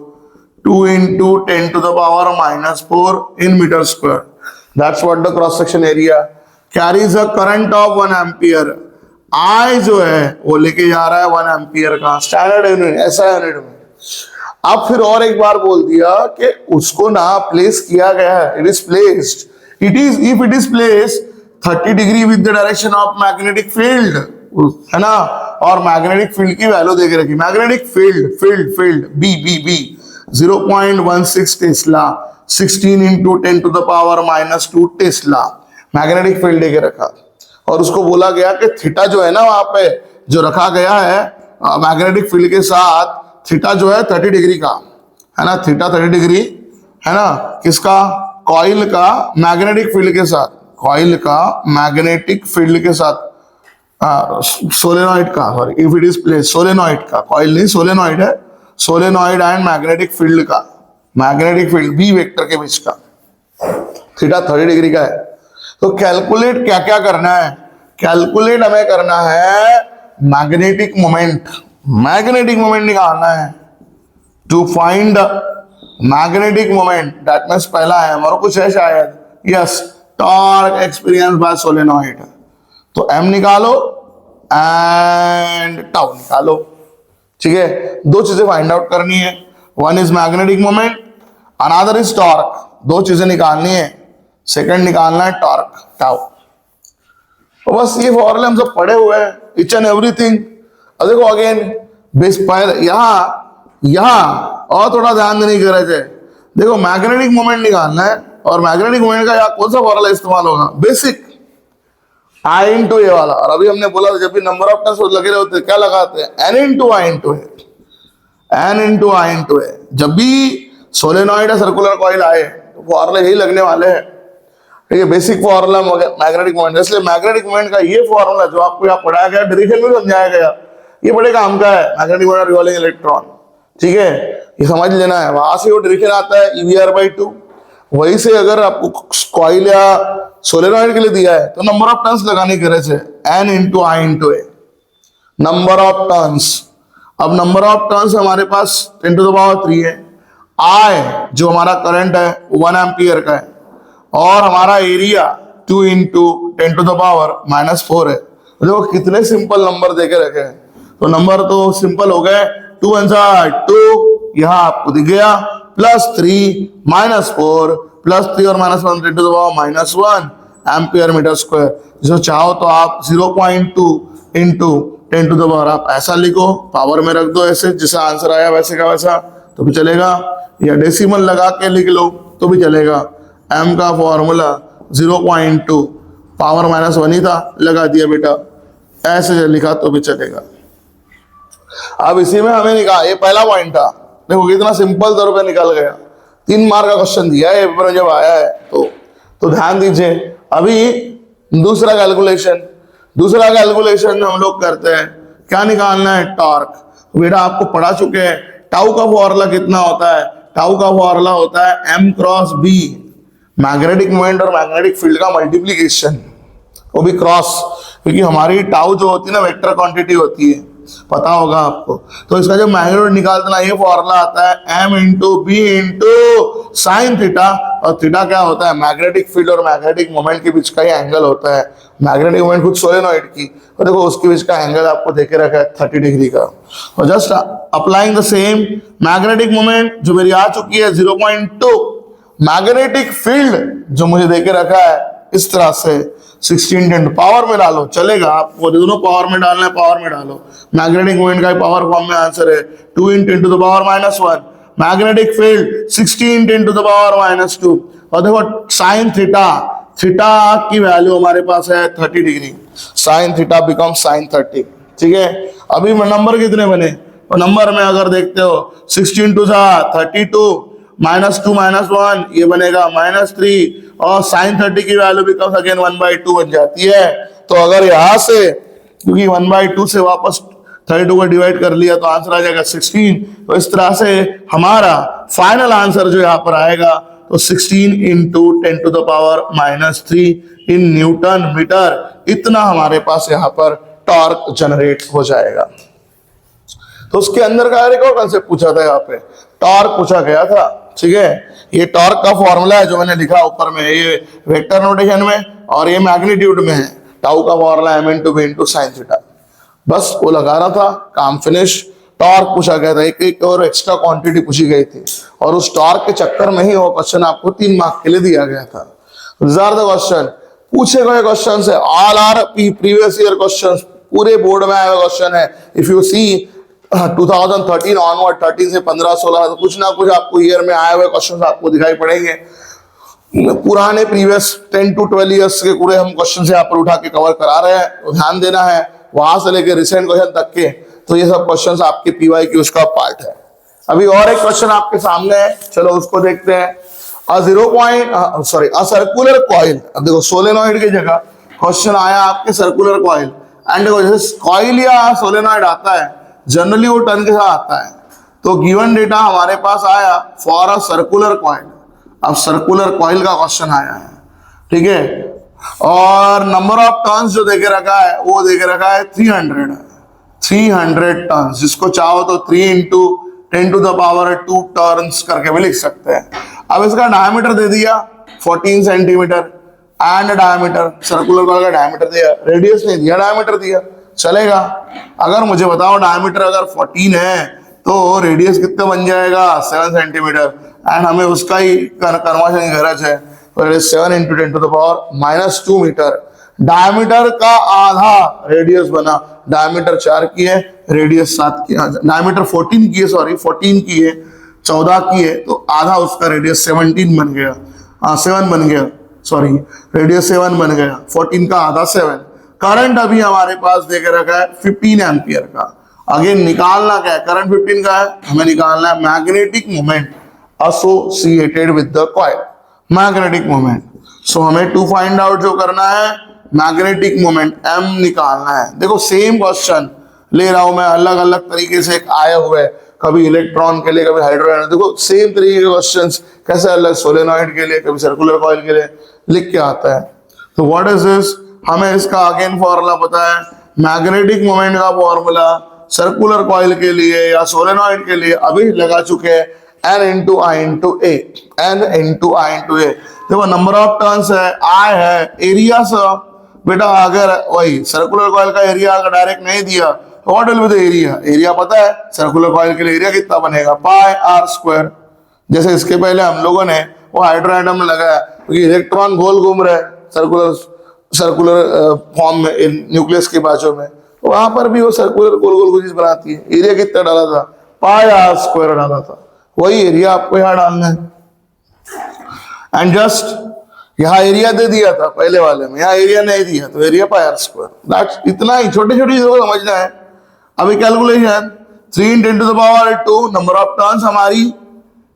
2 into 10 to the power -4 in metre square. That's what the cross section area carries a current of 1 ampere. I जो है वो लेके जा रहा है 1 एम्पियर का स्टैंडर्ड यूनिट ऐसा यूनिट में। अब फिर और एक बार बोल दिया कि उसको ना प्लेस किया गया है, it is placed, it is if it is placed 30 degree with the direction of magnetic field, है ना, और मैग्नेटिक फील्ड की वैल्यू देके रखी, magnetic field B B B 0.16 tesla 16 into 10 to the power -2 tesla magnetic field देके रखा। और उसको बोला गया कि थीटा जो है ना वहां पे जो रखा गया है मैग्नेटिक फील्ड के साथ, थीटा जो है 30 डिग्री का, है ना, थीटा 30 डिग्री, है ना, किसका, कॉइल का मैग्नेटिक फील्ड के साथ, कॉइल का मैग्नेटिक फील्ड के साथ, सोलेनॉइड का, sorry if it is place, solenoid का, कॉइल नहीं सोलेनॉइड है, सोलेनॉइड एंड मैग्नेटिक फील्ड का, मैग्नेटिक फील्ड बी वेक्टर के बीच का थीटा 30 डिग्री का है। तो कैलकुलेट क्या क्या करना है, कैलकुलेट हमें करना है मैग्नेटिक मोमेंट, मैग्नेटिक मोमेंट निकालना है, to find magnetic moment, that means पहला है और कुछ है शायद, yes, torque experience by solenoid. तो एम निकालो एंड टाउ निकालो, ठीक है, दो चीजें फाइंड आउट करनी है, one is magnetic moment, another is torque, दो चीजें निकालनी है, सेकंड निकालना है टॉर्क टाउ। तो बस ये फॉर्मूले हम सब पढ़े हुए हैं, इच एंड एवरीथिंग। अब देखो अगेन बेस पहले यहां और थोड़ा ध्यान देने की गरज है। देखो मैग्नेटिक मोमेंट निकालना है और मैग्नेटिक मोमेंट का कौन सा फॉर्मूला इस्तेमाल होगा, बेसिक आई इंटू ए वाला। और अभी हमने बोला जब भी नंबर ऑफ टर्न्स लगे होते क्या लगाते हैं, N into I into A, N into I into ए। जब भी सोलेनॉइड या सर्कुलर कॉइल आए तो फॉर्मूला यही लगने वाले हैं, ठीक है, बेसिक फॉर्मूला मैग्नेटिक मोमेंट। इसलिए मैग्नेटिक मोमेंट का ये फॉर्मूला जो आपको यहाँ पढ़ाया गया, डिरेक्शन में समझाया गया, ये बड़े काम का है, मैग्नेटिक मोमेंट रिवॉल्विंग इलेक्ट्रॉन, ठीक है, ये समझ लेना है। वहां से वो डिरेक्शन आता है EVR/2, वही से अगर आपको कॉइल या सोलेनॉइड के लिए दिया है तो नंबर ऑफ टर्न्स लगाने की गरज है, N into I into A, number of turns. अब नंबर ऑफ टर्न्स हमारे पास 10 टू द पावर 3 है, आई जो हमारा करंट है 1 एम्पियर का है, और हमारा area 2 into 10 to the power -4 है। देखो कितने सिंपल नंबर देके रखे हैं, तो नंबर तो सिंपल हो गए, 2 1 2, यहां आपको दिख गया, +3 -4 +3 और -1 10 to the power -1 ampere metre square. जो चाहो तो आप 0.2 इंटू 10 टू द पावर आप ऐसा लिखो, पावर में रख दो ऐसे, जैसा आंसर आया वैसे का वैसा तो भी चलेगा, या डेसिमल लगा के लिख लो तो भी चलेगा। m का फॉर्मूला 0.2 पावर -1 ही था, लगा दिया बेटा, ऐसे लिखा तो भी चलेगा। अब इसी में हमें निकाल, ये पहला पॉइंट था, देखो कितना सिंपल तौर पे निकल गया, 3 मार्क का क्वेश्चन दिया है पेपर में जब आया है तो ध्यान दीजिए। अभी दूसरा कैलकुलेशन हम लोग करते हैं, क्या निकालना है, टॉर्क। बेटा आपको पढ़ा चुके हैं टाउ का फॉर्मूला कितना होता है, टाउ का फॉर्मूला होता है m cross b, magnetic moment और मैग्नेटिक फील्ड का मल्टीप्लीकेशन, वो भी क्रॉस, क्योंकि हमारी टाउ जो होती है ना वेक्टर क्वांटिटी होती है, पता होगा आपको। तो इसका जब मैग्नेटिक निकालते ना ये फॉर्मूला आता है m into B into sine theta, और थीटा क्या होता है, मैग्नेटिक फील्ड और मैग्नेटिक मोमेंट के बीच का ही एंगल होता है। मैग्नेटिक मोमेंट खुद सोलेनॉइड की, और देखो उसके बीच का एंगल आपको देखे रखा है 30 डिग्री का। और just applying the same magnetic moment जो मेरी आ चुकी है 0.2, मैग्नेटिक फील्ड जो मुझे देके रखा है इस तरह से 16 10 पावर में डालो चलेगा, आपको दोनों पावर में डालना है, पावर में डालो। मैग्नेटिक मोमेंट का पावर फॉर्म में आंसर है 2 × 10 to the power -1, magnetic field 16 10 to the power -2। और देखो साइन थीटा, थीटा की वैल्यू हमारे पास है 30 degree, sine theta become sine 30, ठीक है। अभी नंबर कितने बने, और नंबर में अगर देखते हो 16 2 32, -2 -1 ये बनेगा -3, और साइन 30 की वैल्यू बिकम्स अगेन 1/2 बन जाती है। तो अगर यहां से, क्योंकि 1/2 से वापस 32 को डिवाइड कर लिया तो आंसर आ जाएगा 16। तो इस तरह से हमारा फाइनल आंसर जो यहाँ पर आएगा तो 16 × 10 to the power -3 in newton metre, इतना हमारे पास यहाँ पर टॉर्क जनरेट हो जाएगा। तो उसके अंदर का एक और कंसेप्ट पूछा था, यहाँ पे टॉर्क पूछा गया था ठीक है। ये टॉर्क का फॉर्मूला है जो मैंने लिखा ऊपर में, ये वेक्टर नोटेशन में, और ये मैग्नीट्यूड में है। टाउ का formula m into B into sine theta. बस वो लगा रहा था, काम फिनिश। टॉर्क पूछा गया था, एक और एक्स्ट्रा क्वांटिटी पूछी गई थी, और उस टॉर्क के चक्कर में ही वो क्वेश्चन आपको 3 मार्क के लिए दिया गया था। रिजर्व द क्वेश्चन, पूछे गए क्वेश्चन है, all our previous year question, पूरे बोर्ड में आया हुआ क्वेश्चन है। इफ यू सी 2013 ऑनवर्ड, 13 से 15, 16, तो कुछ ना कुछ आपको ईयर में आए हुए क्वेश्चन आपको दिखाई पड़ेंगे। पुराने प्रीवियस 10 to 12 ईयर्स के पूरे हम क्वेश्चन यहाँ पर उठा के कवर करा रहे हैं, तो ध्यान देना है वहां से लेके रिसेंट क्वेश्चन तक के। तो ये सब क्वेश्चंस आपके पीवाई की उसका पार्ट है। अभी और एक क्वेश्चन आपके सामने है, चलो उसको देखते हैं। अ सर्कुलर कॉइल, अब देखो सोलेनॉइड की जगह क्वेश्चन आया आपके सर्कुलर कॉइल। एंड देखो जैसे कॉइल या सोलेनॉइड आता है जनरली वो टर्न के साथ आता है, तो गिवन डेटा हमारे पास आया फॉर अ सर्कुलर कॉइल। अब सर्कुलर कॉइल का क्वेश्चन आया है, ठीक है, और नंबर ऑफ टर्न्स जो देके रखा है वो देके रखा है 300 टर्न्स, जिसको चाहो तो 3 into 10 to the power 2 turns करके भी लिख सकते हैं। अब इसका डायमीटर दे दिया 14 centimetre, and diameter circular coil का डायमीटर दिया, रेडियस नहीं दिया, डायमीटर दिया, चलेगा। अगर मुझे बताओ डायमीटर अगर 14 है तो रेडियस कितना बन जाएगा 7 सेंटीमीटर, एंड हमें उसका ही कन्वर्जन की गरज है, तो 7 इंटू 10 to the power -2 metre. Diameter का आधा रेडियस बना, डायमीटर 4 की है, रेडियस 7 की, डायमीटर 14 की है, सॉरी 14 की है, 14 की है, तो आधा उसका रेडियस 17 बन गया, 7 बन गया, सॉरी रेडियस 7 बन गया, 14 का आधा 7। करंट अभी हमारे पास दे के रखा है 15 एम्पियर का। अगेन निकालना क्या है, करंट 15 का है, हमें निकालना है magnetic moment associated with the coil, magnetic moment. So हमें टू फाइंड आउट जो करना है मैग्नेटिक मोमेंट m निकालना है। देखो सेम क्वेश्चन ले रहा हूं मैं, अलग अलग तरीके से आए हुए, कभी इलेक्ट्रॉन के लिए, कभी हाइड्रोजन, देखो सेम तरीके के क्वेश्चंस कैसे अलग सोलेनॉइड के लिए, कभी सर्कुलर कॉइल के लिए लिख के आता है। तो व्हाट इज दिस, हमें इसका अगेन फॉर्मूला पता है, मैग्नेटिक मोमेंट का फॉर्मूला सर्कुलर कॉइल के लिए या सोलेनॉइड के लिए अभी लगा चुके हैं, n into I into A, n into I into ए। देखो नंबर ऑफ टर्न्स है, I है, एरिया से बेटा अगर वही सर्कुलर कॉइल का एरिया अगर डायरेक्ट नहीं दिया तो what will be the area, area पता है सर्कुलर कॉइल के लिए एरिया कितना बनेगा पाई आर स्क्वायर। जैसे इसके पहले हम लोगों ने वो हाइड्रो एटम में लगाया, क्योंकि इलेक्ट्रॉन गोल घूम रहे सर्कुलर फॉर्म में न्यूक्लियस के बाजू में, तो वहां पर भी वो सर्कुलर गोल गोल चीज बनाती है। एरिया कितना डाला था, पाई आर स्क्वायर डाला था, वही एरिया आपको यहाँ डालना है। एंड जस्ट यहाँ एरिया दे दिया था पहले वाले में, यहाँ एरिया नहीं दिया तो area pi R square, that's इतना ही, छोटी छोटी चीजों को समझना है। अभी कैलकुलेशन 3 × 10⁻², नंबर ऑफ टर्न्स हमारी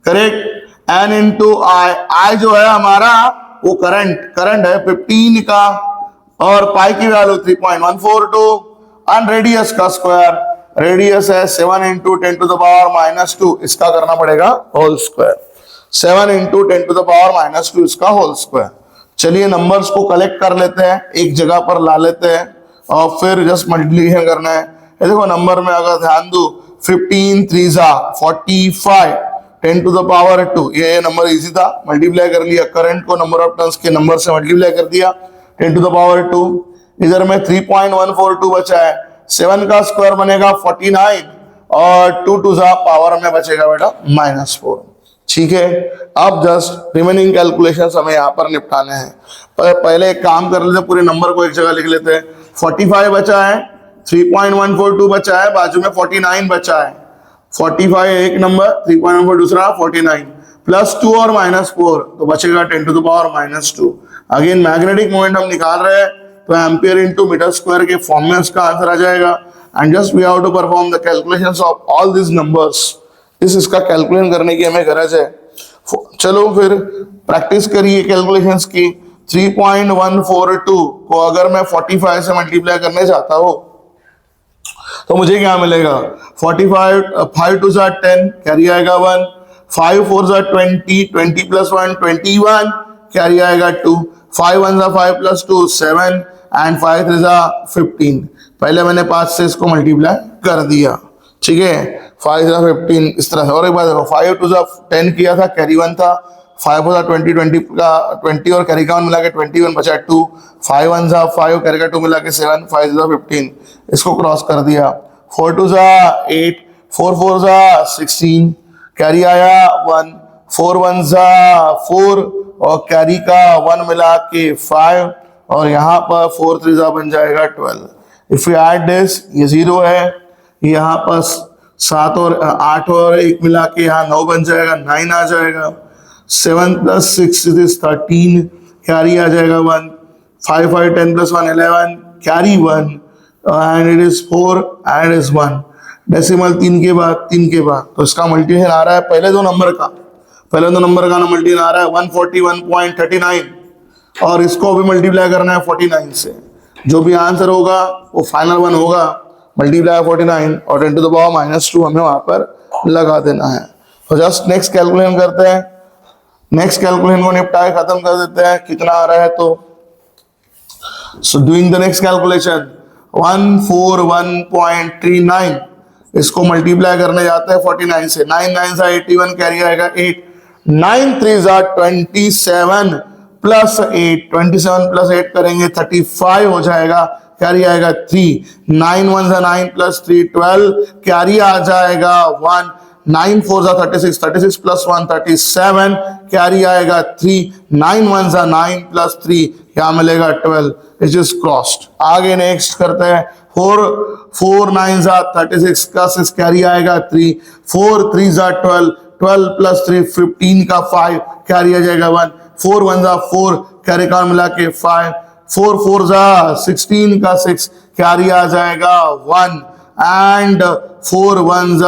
करेक्ट, n इंटू आई जो है हमारा वो करंट है 15 का, और पाई की वैल्यू 3.142, एंड रेडियस का स्क्वायर, रेडियस है 7 × 10⁻², इसका करना पड़ेगा होल स्क्वायर, 7 × 10⁻², इसका होल स्क्वायर। चलिए नंबर्स को कलेक्ट कर लेते हैं, एक जगह पर ला लेते हैं, और फिर जस्ट मल्टीप्लिकेशन करना है। ये देखो नंबर में अगर ध्यान दो, 15 3 45, 10⁻², ये नंबर इजी था, मल्टीप्लाई कर लिया, करंट को नंबर ऑफ टर्न्स के नंबर से मल्टीप्लाई कर दिया, 10⁻²। इधर में 3.142 बचा है, 7 का स्क्वायर बनेगा 49, और 2 2 पावर में बचेगा बेटा -4। ठीक है, अब जस्ट रिमेनिंग कैलकुलेशंस हमें यहाँ पर निपटाने हैं। पहले एक काम कर लेते हैं, पूरे नंबर को एक जगह लिख लेते हैं। 45 बचा है, 3.142 बचा है, बाजू में 49 बचा है, 45 एक नंबर, 3.14 दूसरा, 49 +2 और -4, तो बचेगा 10⁻²। अगेन मैग्नेटिक मोमेंट हम निकाल रहे हैं, तो एम्पियर इंटू मीटर स्क्वायर के फॉर्म में उसका आंसर आ जाएगा। And just we have to perform the calculations of all this numbers. इसका कैलकुलेशन करने की हमें गरज है। चलो फिर प्रैक्टिस करिए कैलकुलेशंस की। 3.142 को अगर मैं 45 से मल्टीप्लाई करने चाहता हूं तो मुझे क्या मिलेगा, 45 5 2 10, कैरी आएगा 1, 5 4 20, 20 + 1 21, कैरी आएगा 2, 5 1 5 + 2 7, एंड 5 3 15। पहले मैंने 5 से इसको मल्टीप्लाई कर दिया, ठीक है, 5 15 इस तरह से। और एक बात देखो, 5 2 10 किया था, कैरी 1 था, 5 20 20 का 20 और कैरी का 1 मिला के 21 बचा 2, 5 1 5 कैरी का 2 मिला के 7, 5 15, इसको क्रॉस कर दिया। 4 2 8, 4 4 16, कैरी आया 1, 4 1 4 और कैरी का 1 मिला के 5, और यहाँ पर 4 3 बन जाएगा 12। इफ यू ऐड दिस, ये 0 है, यहाँ पर 7 और 8 और 1 मिला के यहाँ 9 बन जाएगा, 9 आ जाएगा। 7 + 6 इज 13, कैरी आ जाएगा 1, 5 5 10 + 1 11, carry 1, and it is 4 and is 1। Decimal 3 के बाद, तो इसका मल्टीप्लिकेशन आ रहा है पहले दो नंबर का ना मल्टीप्लिकेशन आ रहा है 141.39, और इसको भी मल्टीप्लाई करना है 49 से। जो भी आंसर होगा वो फाइनल 1 होगा, मल्टीप्लाई 49 और 10 to the power -2 हमें वहां पर लगा देना है। तो जस्ट नेक्स्ट कैलकुलेशन करते हैं, नेक्स्ट कैलकुलेशन को निपटाए खत्म कर देते हैं, कितना आ रहा है। तो so doing the next calculation, 141.39, इसको मल्टीप्लाई करने जाते हैं 49 से, 9 9 81, कैरी आएगा 8, 9 3 27 प्लस 8, 27 प्लस 8 करेंगे 35 हो जाएगा, कैरी आएगा 3, 9 1 9 प्लस 3 12, कैरी आ जाएगा 1, 9 4 36, 36 प्लस 1 37, कैरी आएगा 3, 9 1 9 प्लस 3, यहाँ मिलेगा 12, इट इज क्रॉस्ड। आगे नेक्स्ट करते हैं, 4 9 36 का 6, कैरी आएगा 3, 4 3 12, 12 प्लस 3 15 का 5, कैरी आ जाएगा 1, 4 1 4, कैरी का मिला के 5, 4 4 16 का 6, कैरी आ जाएगा 1, एंड 4 1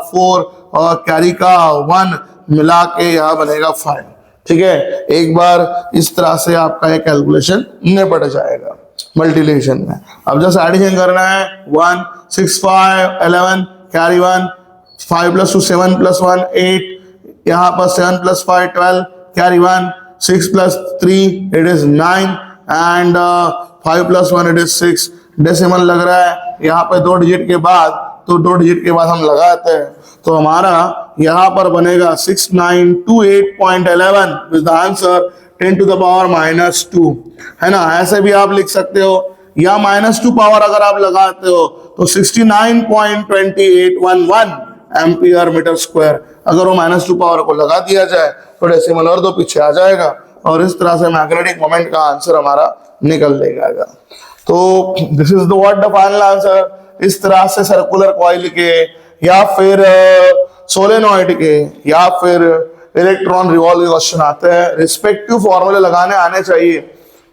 4 और कैरी का 1 मिला के यहाँ बनेगा 5। ठीक है, एक बार इस तरह से आपका ये कैलकुलेशन निपट जाएगा मल्टीप्लिकेशन में। अब जस्ट एडिशन करना है, 1 6 5 11, कैरी 1, 5 + 2 7 + 1 8, यहाँ पर 7 + 5 12, carry 1, 6 + 3 it is 9, and 5 + 1 it is 6। Decimal लग रहा है यहाँ पे 2 डिजिट के बाद, तो 2 डिजिट के बाद हम लगाते हैं, तो हमारा यहाँ पर बनेगा 6928.11 with the answer 10 to the power -2, है ना। ऐसे भी आप लिख सकते हो, या -2 पावर अगर आप लगाते हो तो 69.2811 एम्पियर मीटर स्क्वायर। अगर वो -2 पावर को लगा दिया जाए तो डेसिमल और 2 पीछे आ जाएगा, और इस तरह से मैग्नेटिक मोमेंट का आंसर हमारा निकल जाएगा। तो this is the what the final answer. इस तरह से सर्कुलर कॉइल के, या फिर सोलेनॉइड के, या फिर इलेक्ट्रॉन रिवॉल्व के क्वेश्चन आते हैं। रिस्पेक्टिव फॉर्मूले लगाने आने चाहिए।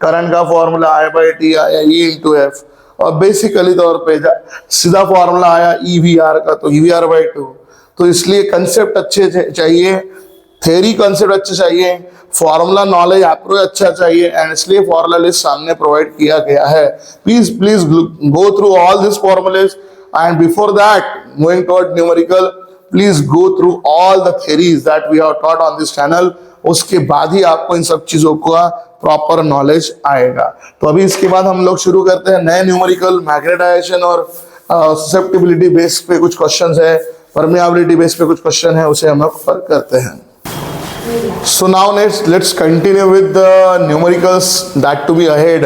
करंट का फॉर्मूला I/T आया E/F, और बेसिकली तौर पे सीधा फॉर्मूला आया EVR का, तो EVR/2। तो इसलिए कंसेप्ट अच्छे चाहिए, थ्योरी कंसेप्ट अच्छे चाहिए, फॉर्मूला नॉलेज अप्रोच अच्छा चाहिए, एंड इसलिए फॉर्मूला लिस्ट सामने प्रोवाइड किया गया है। Please go through all this formulas, and before that moving toward numerical, please go through all the theories that we have taught on this channel. उसके बाद ही आपको इन सब चीजों का प्रॉपर नॉलेज आएगा। तो अभी इसके बाद हम लोग शुरू करते हैं नए न्यूमेरिकल, मैग्नेटाइजेशन और ससेप्टिबिलिटी बेस पे कुछ क्वेश्चंस है, परमेबिलिटी बेस पे कुछ क्वेश्चन है, उसे हम लोग फर्क करते हैं। So now let's continue with the numericals that to be ahead.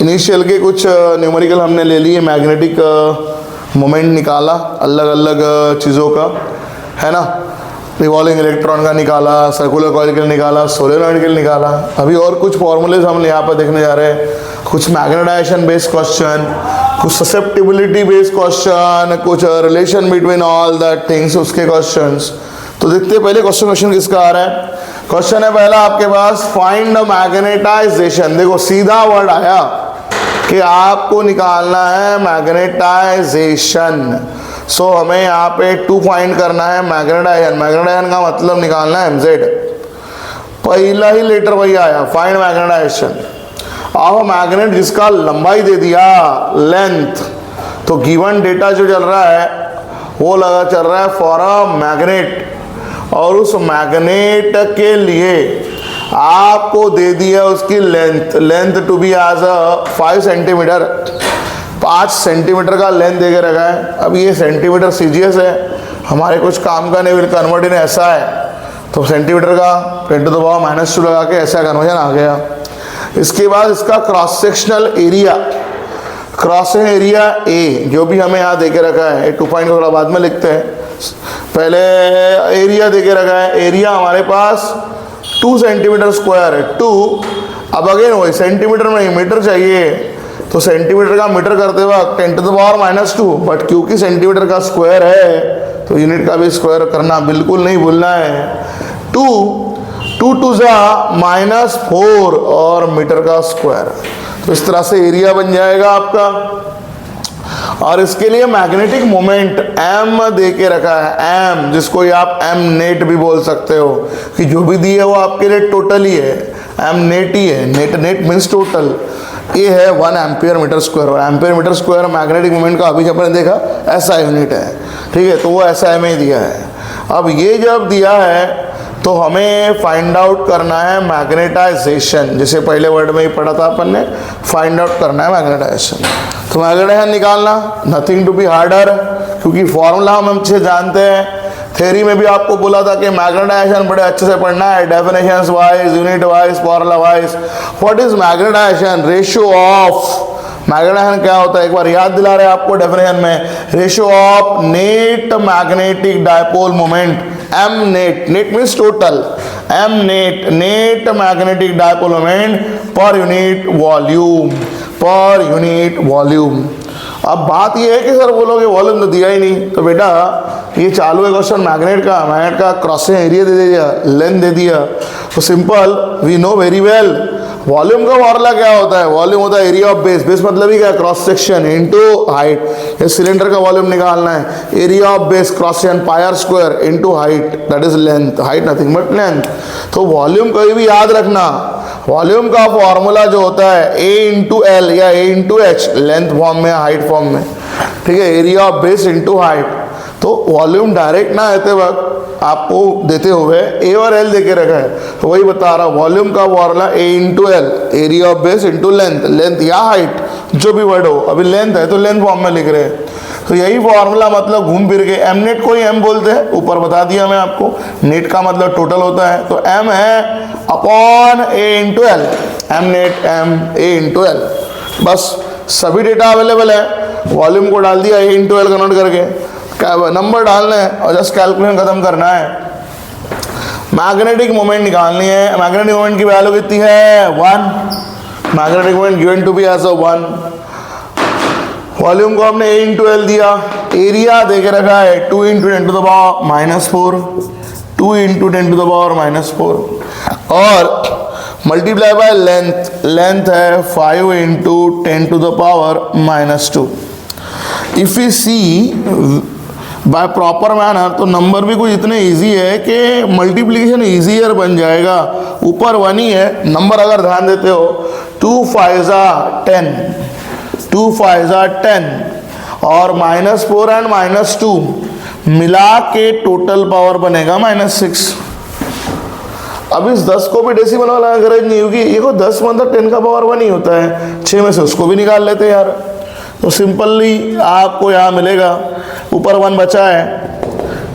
Initial के कुछ न्यूमेरिकल हमने ले लिए, मैग्नेटिक मोमेंट निकाला अलग अलग चीज़ों का, है ना। रिवॉल्विंग इलेक्ट्रॉन का निकाला, सर्कुलर कॉइल का निकाला, सोलेनॉइड का निकाला। अभी और कुछ फॉर्मूलेज हम यहाँ पर देखने जा रहे हैं, कुछ मैग्नेटाइजेशन बेस्ड क्वेश्चन, कुछ ससेप्टिबिलिटी बेस्ड क्वेश्चन, कुछ relation between all that things, उसके क्वेश्चंस। तो देखते हैं पहले क्वेश्चन किसका आ रहा है। क्वेश्चन है पहला आपके पास, फाइंड द मैग्नेटाइजेशन। देखो सीधा वर्ड आया कि आपको निकालना है मैग्नेटाइजेशन। सो हमें यहाँ पे 2 फाइंड करना है मैग्नेटाइजेशन। मैग्नेटाइजेशन का मतलब निकालना है MZ। पहला ही लेटर वही आया, फाइंड मैग्नेटाइजेशन। अब मैग्नेट जिसका लंबाई दे दिया लेंथ, तो गिवन डेटा जो चल रहा है वो चल रहा है फॉर अ मैग्नेट, और उस मैग्नेट के लिए आपको दे दिया उसकी length to be as 5 centimetre. 5 centimetre का लेंथ दे के रखा है। अब ये सेंटीमीटर सीजीएस है, हमारे कुछ काम का नहीं, कन्वर्ट इन ऐसा है, तो सेंटीमीटर का 10⁻⁻2 लगा के ऐसा कन्वर्जन आ गया। इसके बाद इसका cross sectional area, cross section area A जो भी हमें यहाँ दे के रखा है, 2 पॉइंट थोड़ा बाद में लिखते हैं, पहले एरिया दे के रखा है। एरिया हमारे पास 2 सेंटीमीटर स्क्वायर है, 2। अब अगेन वही सेंटीमीटर में नहीं मीटर चाहिए, तो सेंटीमीटर का मीटर करते वक्त 10⁻², बट क्योंकि सेंटीमीटर का स्क्वायर है तो यूनिट का भी स्क्वायर करना बिल्कुल नहीं भूलना है। 2 2 -4 और मीटर का स्क्वायर, तो इस तरह से एरिया बन जाएगा आपका। और इसके लिए मैग्नेटिक मोमेंट m दे के रखा है, m, जिसको आप m नेट भी बोल सकते हो, कि जो भी दी है वो आपके लिए टोटल ही है, m नेट ही है, नेट मीन्स टोटल। ये है 1 एम्पियर मीटर स्क्वायर, और ampere metre square magnetic moment का अभी जब आपने देखा ऐसा यूनिट है, ठीक है, तो वो ऐसा में दिया है। अब ये जब दिया है तो हमें फाइंड आउट करना है मैग्नेटाइजेशन, जैसे पहले वर्ड में ही पढ़ा था अपन ने, फाइंड आउट करना है मैग्नेटाइजेशन। तो मैग्नेटाइजेशन निकालना नथिंग टू बी हार्डर, क्योंकि फॉर्मूला हम अच्छे जानते हैं। थ्योरी में भी आपको बोला था कि मैग्नेटाइजेशन बड़े अच्छे से पढ़ना है, definitions wise, unit wise, formula wise. What is magnetisation? Ratio of, magnetisation क्या होता है एक बार याद दिला रहे हैं आपको डेफिनेशन में, ratio of net magnetic dipole moment, m net, net means total, m net, net magnetic dipole moment per unit volume, per unit volume. अब बात ये है कि सर बोलोगे वॉल्यूम तो दिया ही नहीं, तो बेटा ये चालू है क्वेश्चन मैग्नेट का क्रॉस सेक्शन एरिया दे दिया, लेंथ दे दिया, तो simple we know very well volume का फॉर्मूला क्या होता है, वॉल्यूम होता है एरिया ऑफ बेस, बेस मतलब ही क्या, क्रॉस सेक्शन इनटू हाइट। ये सिलेंडर का वॉल्यूम निकालना है, area of base cross section pi R square into height, that is length, height nothing but length. तो वॉल्यूम कभी भी याद रखना, वॉल्यूम का फॉर्मूला जो होता है A इंटू एल या A into H, length form में, हाइट फॉर्म में, ठीक है, area of base into height. तो वॉल्यूम डायरेक्ट ना आते वक्त आपको देते हुए ए और एल देके रखा है, तो वही बता रहा हूँ, वॉल्यूम का formula A into L, area of base into length, length या हाइट जो भी वर्ड हो, अभी लेंथ है तो लेंथ फॉर्म में लिख रहे हैं। तो यही फॉर्मूला मतलब घूम फिर के एम नेट को ही एम बोलते हैं, ऊपर बता दिया मैं आपको, नेट का मतलब टोटल होता है, तो एम है upon A into L, M net M A into L. बस सभी डेटा अवेलेबल है, वॉल्यूम को डाल दिया ए इंटू एल कन्वर्ट करके, नंबर डालना है और जस्ट कैलकुलेशन खत्म करना है। मैग्नेटिक मोमेंट निकालनी है, मैग्नेटिक मोमेंट की वैल्यू कितनी है 1, magnetic moment given to be as a 1, volume को हमने ए इंटू एल दिया, एरिया दे के रखा है 2 इंटू 10⁻⁻4, 2 इंटू 10⁻⁻4 और मल्टीप्लाई बाय लेंथ, लेंथ है 5 into 10⁻⁻2। If you see by proper manner तो नंबर भी कुछ इतने इजी है कि मल्टीप्लिकेशन इजीयर बन जाएगा, ऊपर 1 ही है, नंबर अगर ध्यान देते हो 2 5 10, 2 5 10 और -4 एंड -2 मिला के टोटल पावर बनेगा -6। अब इस 10 को भी डेसिमल वाला गरज नहीं होगी, ये को 10 मतलब 10 का पावर 1 ही होता है, 6 में से उसको भी निकाल लेते यार, तो सिंपली आपको यहाँ मिलेगा, ऊपर 1 बचा है,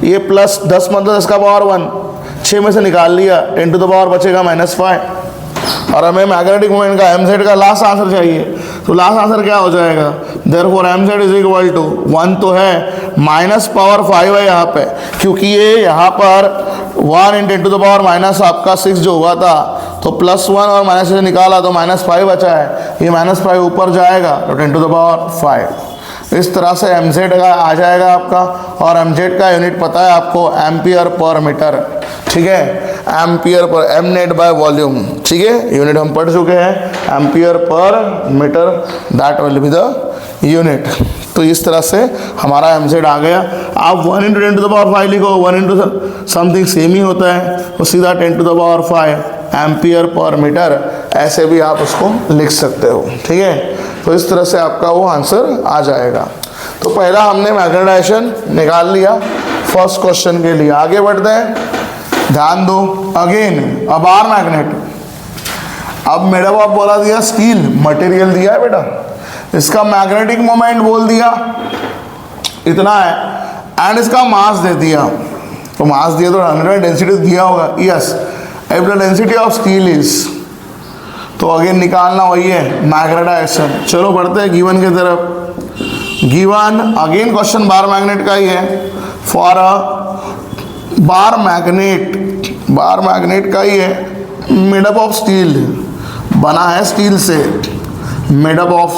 ये प्लस 10 मतलब 10 का पावर 1, 6 में से निकाल लिया, 10 टू द पावर बचेगा -5, और हमें मैग्नेटिक मोमेंट का mz का लास्ट आंसर चाहिए, तो लास्ट आंसर क्या हो जाएगा, therefore mz is equal to 1 तो है, -5 है यहाँ पे, क्योंकि ये यहाँ पर 1 × 10 टू द पावर माइनस आपका 6 जो हुआ था, तो +1 और माइनस से निकाला तो -5 बचा है, ये -5 ऊपर जाएगा तो 10 टू द पावर 5। इस तरह से mz का आ जाएगा आपका, और mz का यूनिट पता है आपको एम्पियर पर मीटर, ठीक है, ampere per, M net by volume, ठीक है, यूनिट हम पढ़ चुके हैं, ampere per metre, that will be the unit. तो इस तरह से हमारा mz आ गया। आप 1 × 10 टू द पावर 5 लिखो, 1 × समथिंग सेम ही होता है, तो सीधा 10 to the power 5 ampere per metre, ऐसे भी आप उसको लिख सकते हो, ठीक है। तो इस तरह से आपका वो आंसर आ जाएगा। तो पहला हमने मैग्नेटाइजेशन निकाल लिया फर्स्ट क्वेश्चन के लिए। आगे बढ़ते हैं, ध्यान दो, अगेन अ बार मैग्नेट। अब मेरे को आप बोला दिया स्टील मटेरियल दिया है बेटा, इसका मैग्नेटिक मोमेंट बोल दिया इतना है, एंड इसका मास दे दिया, तो मास दिया तो 100 डेंसिटी दिया होगा, yes. If the density of steel is, तो अगेन निकालना वही है मैग्नेटाइजेशन। चलो बढ़ते हैं गिवन की तरफ। Given again question bar magnet का ही है, फॉर अ बार मैग्नेट का ही है, मेड अप ऑफ स्टील, बना है स्टील से, made up of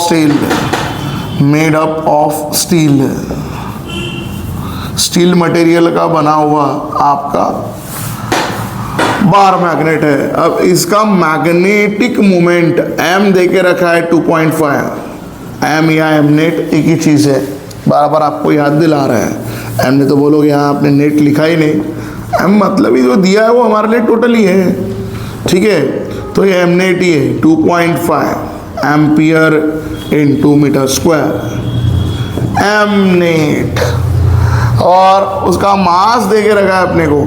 steel material का बना हुआ आपका बार मैग्नेट है। अब इसका मैग्नेटिक मोमेंट m दे के रखा है 2.5, m या m नेट एक ही चीज़ है, बार बार आपको याद दिला रहा है। m ने तो बोलोगे यहाँ आपने नेट लिखा ही नहीं, m मतलब ही जो दिया है वो हमारे लिए टोटल ही है, ठीक है। तो ये m नेट ही है 2.5 ampere × metre square, m net. और उसका मास दे के रखा है अपने को,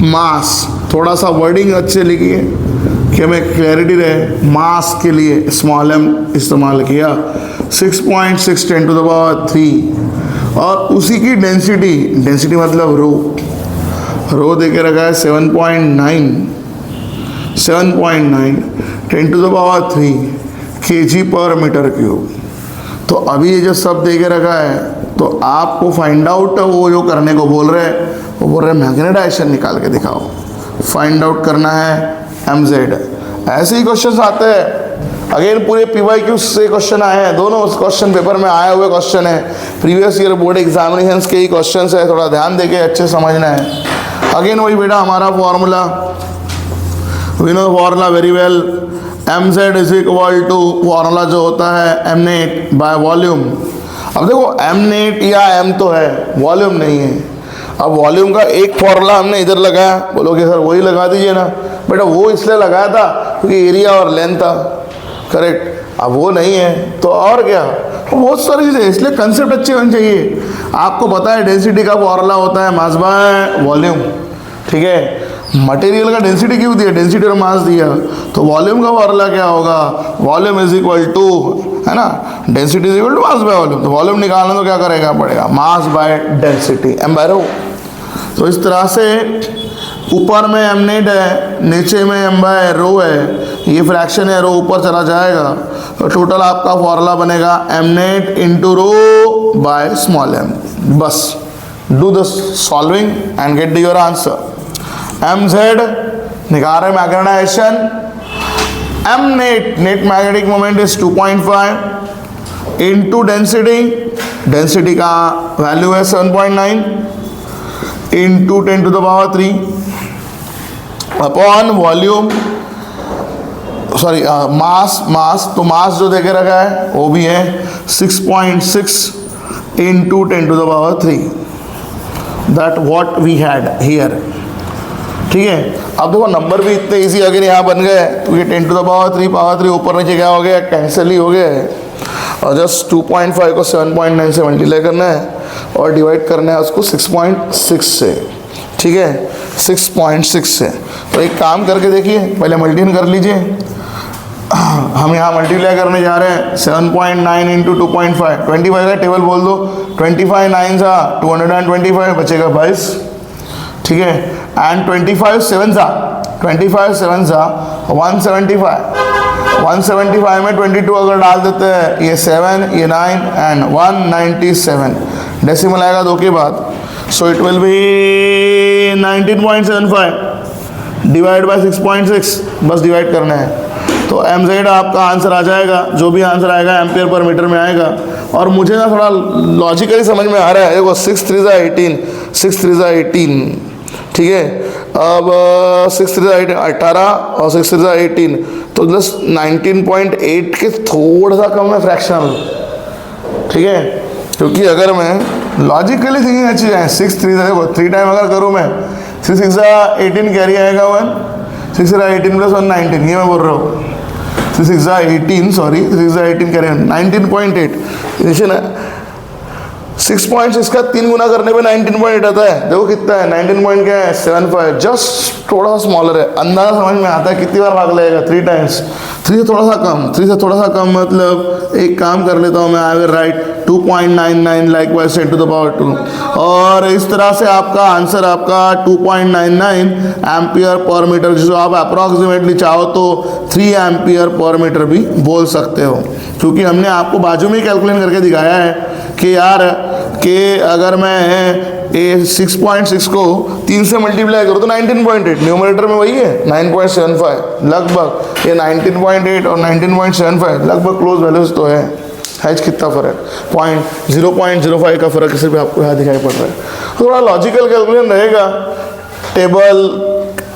मास, थोड़ा सा वर्डिंग अच्छे लिखिए कि हमें क्लैरिटी रहे। मास के लिए स्मॉल m इस्तेमाल किया, 6.6 × 10⁻³ और उसी की डेंसिटी मतलब रो दे के रखा है 7.9 × 10⁻³ kg/m³। तो अभी ये जो सब दे के रखा है, तो आपको फाइंड आउट वो जो करने को बोल रहे हैं, वो बोल रहे हैं मैग्नेटाइजेशन निकाल के दिखाओ, फाइंड आउट करना है mz। ऐसे ही क्वेश्चन आते हैं, अगेन पूरे PYQ से क्वेश्चन आए हैं, दोनों उस क्वेश्चन पेपर में आए हुए क्वेश्चन है, प्रीवियस ईयर बोर्ड एग्जामिनेशंस के ही क्वेश्चन है, थोड़ा ध्यान देके अच्छे समझना है। अगेन वही बेटा हमारा formula, we know formula very well, mz is equal to formula जो होता है m नेट बाय वॉल्यूम। अब देखो m नेट या m तो है, वॉल्यूम नहीं है। अब वॉल्यूम का एक फॉर्मूला हमने इधर लगाया, बोलोगे सर वही लगा दीजिए ना, बेटा वो इसलिए लगाया था क्योंकि एरिया और लेंथ था, करेक्ट। अब वो नहीं है तो और क्या, बहुत सारी चीज़ें, इसलिए कंसेप्ट अच्छे होने चाहिए। आपको पता है डेंसिटी का फॉर्मूला होता है मास बाय वॉल्यूम, ठीक है। मटेरियल का डेंसिटी क्यों दिया, डेंसिटी और मास दिया, तो वॉल्यूम का फॉर्मूला क्या होगा, वॉल्यूम इज इक्वल टू, है ना, density is equal to mass by volume. तो वॉल्यूम निकालना तो क्या करेगा पड़ेगा, मास बाय डेंसिटी, m/ρ। तो इस तरह से ऊपर में m नेट है, नीचे में m/ρ है, ये फ्रैक्शन है, रो ऊपर चला जाएगा, तो टोटल आपका फॉर्मूला बनेगा m net × ρ by small m। बस do the solving and get your answer. mz निकाल रहे magnetization, m net magnetic moment is 2.5 into density का वैल्यू है 7.9 into 10⁻³ upon volume, sorry mass, तो मास जो देखे रखा है वो भी है 6.6 into 10⁻³, that what we had here, ठीक है। अब देखो नंबर भी इतने इजी अगर यहाँ बन गए, तो ये 10⁻³ पावर 3 ऊपर नीचे क्या हो गया, कैंसिल ही हो गया है, और जस्ट 2.5 को 7.9 से मल्टीप्लाई करना है और डिवाइड करना है उसको 6.6 से, ठीक है, 6.6 से। तो एक काम करके देखिए, पहले मल्टीप्लाई कर लीजिए, हम यहाँ मल्टीप्लाई करने जा रहे हैं 7.9 इंटू 2.5, 25 का टेबल बोल दो, 25 9 सा 225 बचेगा 22, ठीक है, एंड 25 7 सा 175 में 22 अगर डाल देते हैं, ये 7 ये 9 एंड 197 डेसिमल आएगा 2 के बाद, so it will B 19.75 divide by 6.6, बस डिवाइड करना है, तो mz आपका आंसर आ जाएगा, जो भी आंसर आएगा एम्पियर/मीटर में आएगा। और मुझे ना थोड़ा लॉजिकली समझ में आ रहा है, देखो 6 3 ज़ा 18, ठीक है। अब 6 3 ज़ा 18 और 6 3 ज़ा 18, तो जस्ट 19.8 के थोड़ा सा कम है फ्रैक्शनल, ठीक है। क्योंकि अगर मैं लॉजिकली थिंकिंग अच्छी जाए, 6 3 देखो 3 टाइम अगर करूँ मैं, 6 6 ज़ा 18 कैरी आएगा 1, 6 ज़ा 18 + 1 19, ये मैं बोल रहा हूँ, 6 ज़ा 18 सॉरी 6 ज़ा 18 कैरी 19.8, देखिए ना 6.6 का 3 गुना करने पे 19.8 आता है, देखो कितना है 19.75, जस्ट थोड़ा सा स्मॉलर है। अंदाजा समझ में आता है, कितनी बार भाग लगेगा, 3 टाइम्स 3 से थोड़ा सा कम, 3 से थोड़ा सा कम मतलब एक काम कर लेता हूँ मैं, I will write 2.99 likewise 10 to the power 2, और इस तरह से आपका आंसर आपका 2.99 एम्पियर पर मीटर, जिसको आप अप्रॉक्सीमेटली चाहो तो 3 एम्पियर पर मीटर भी बोल सकते हो, क्योंकि हमने आपको बाजू में ही कैलकुलेट करके दिखाया है कि यार कि अगर मैं 6.6 को 3 से मल्टीप्लाई करो तो 19.8, न्यूमरेटर में वही है 9.75 लगभग, ये 19.8 और 19.75 लगभग क्लोज वैल्यूज तो है कितना फर्क, 0.05 का फर्क सिर्फ आपको यहाँ दिखाई पड़ रहा है। थोड़ा लॉजिकल कैलकुलेशन रहेगा, टेबल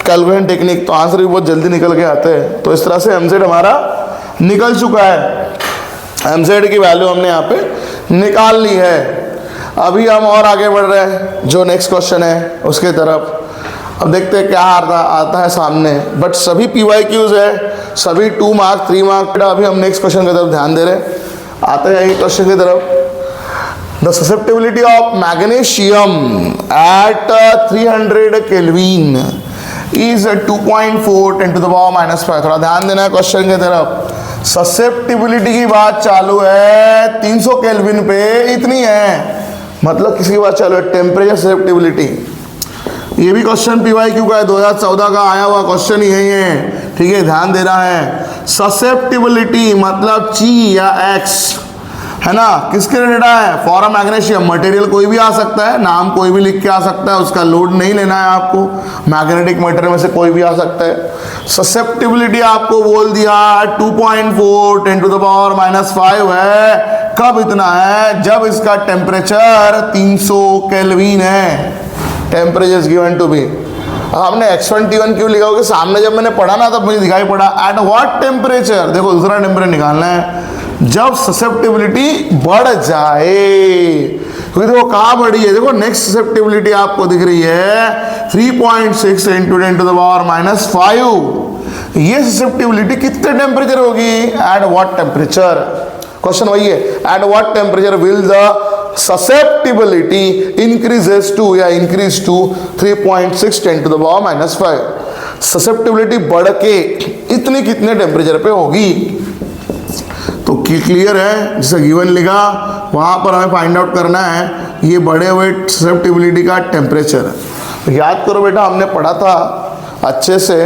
कैलकुलेशन टेक्निक, तो आंसर भी बहुत जल्दी निकल के आते हैं। तो इस तरह से एमजेड हमारा निकल चुका है, एमजेड की वैल्यू हमने यहाँ पे निकाल ली है। अभी हम और आगे बढ़ रहे हैं जो नेक्स्ट क्वेश्चन है उसके तरफ। अब देखते हैं क्या आता है सामने, बट सभी PYQs है, सभी 2 मार्क 3 मार्क। अभी हम नेक्स्ट क्वेश्चन की तरफ ध्यान दे रहे हैं, आते हैं ये क्वेश्चन की तरफ। The susceptibility of magnesium at 300 kelvin is 2.4 10 to the power -5। थोड़ा ध्यान देना है क्वेश्चन की तरफ। ससेप्टिबिलिटी की बात चालू है 300 केल्विन पे, इतनी है, मतलब किसी की बात चालू है टेम्परेचर ससेप्टिबिलिटी। ये भी क्वेश्चन PYQ का है, 2014 का आया हुआ क्वेश्चन यही है, ठीक है, ध्यान देना है। ससेप्टिबिलिटी मतलब ची या एक्स है ना, किसके रिलेटेड है, फॉर मैग्नीशियम। मटेरियल कोई भी आ सकता है, नाम कोई भी लिख के आ सकता है, उसका लोड नहीं लेना है आपको, मैग्नेटिक मटेरियल में से कोई भी आ सकता है। ससेप्टिबिलिटी आपको बोल दिया 2.4 10 टू द पावर -5 है। कब इतना है, जब इसका टेम्परेचर 300 केल्विन है, टेम्परेचर गिवन टू बी। हमने x1 t1 क्यों लिखा होगा, सामने जब मैंने पढ़ा ना तब मुझे दिखाई पड़ा एट व्हाट टेम्परेचर। देखो दूसरा टेम्परेचर निकालना है जब ससेप्टिबिलिटी बढ़ जाए, क्योंकि देखो कहाँ बढ़ी है, देखो नेक्स्ट ससेप्टिबिलिटी आपको दिख रही है 3.6 इंटू 10 टू द पावर -5। ये ससेप्टिबिलिटी कितने टेम्परेचर होगी, एट व्हाट टेम्परेचर, क्वेश्चन वही है, at what temperature will the susceptibility increases to या increase to 3.6 10 to the power -5। Susceptibility बढ़ के इतनी कितने टेम्परेचर पे होगी, तो क्लियर है, जिसे गिवन लिखा वहां पर हमें फाइंड आउट करना है ये बढ़े हुए ससेप्टिबिलिटी का टेम्परेचर। याद करो बेटा, हमने पढ़ा था अच्छे से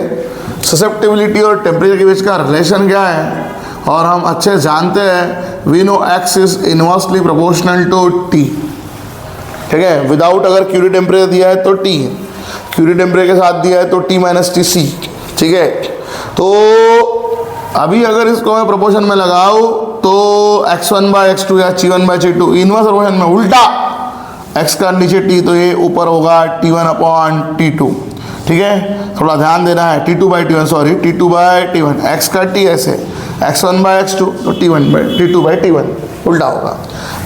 ससेप्टिबिलिटी और टेम्परेचर के बीच का रिलेशन क्या है, और हम अच्छे जानते हैं we know x is inversely proportional to t, ठीक है। विदाउट अगर क्यूरी टेम्परेचर दिया है तो t, क्यूरी टेम्परेचर के साथ दिया है तो t - Tc, ठीक है। तो अभी अगर इसको मैं प्रोपोर्शन में लगाऊं तो x1/x2 या c1/c2 इनवर्स प्रोपोर्शन में, उल्टा x का नीचे t तो ये ऊपर होगा t1/t2, ठीक है। थोड़ा ध्यान देना है, t2/t1 सॉरी t2/t1, x का t ऐसे, x1/x2 तो t2/t1 उल्टा होगा,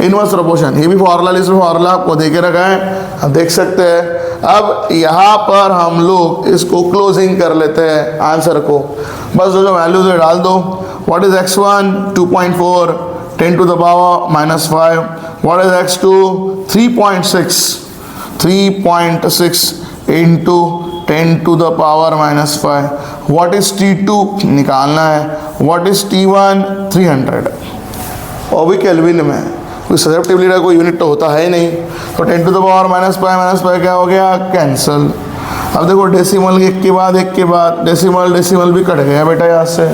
इनवर्स प्रोपोर्शन। ये भी फॉर्मूला, इसमें फॉर्मूला आपको दे के रखा है, आप देख सकते हैं। अब यहाँ पर हम लोग इसको क्लोजिंग कर लेते हैं आंसर को, बस जो वैल्यूज है डाल दो। What is x1 2.4 10 to the power -5, what is x2 3.6 into 10 to the power -5, what is T2 निकालना है, व्हाट इज T1 300, और भी केल्विन में, कोई ससेप्टिबिलिटी का कोई यूनिट तो होता है ही नहीं, तो 10 टू द पावर -5 क्या हो गया, कैंसल। अब देखो डेसिमल एक के बाद डेसिमल भी कट गया बेटा यहाँ से,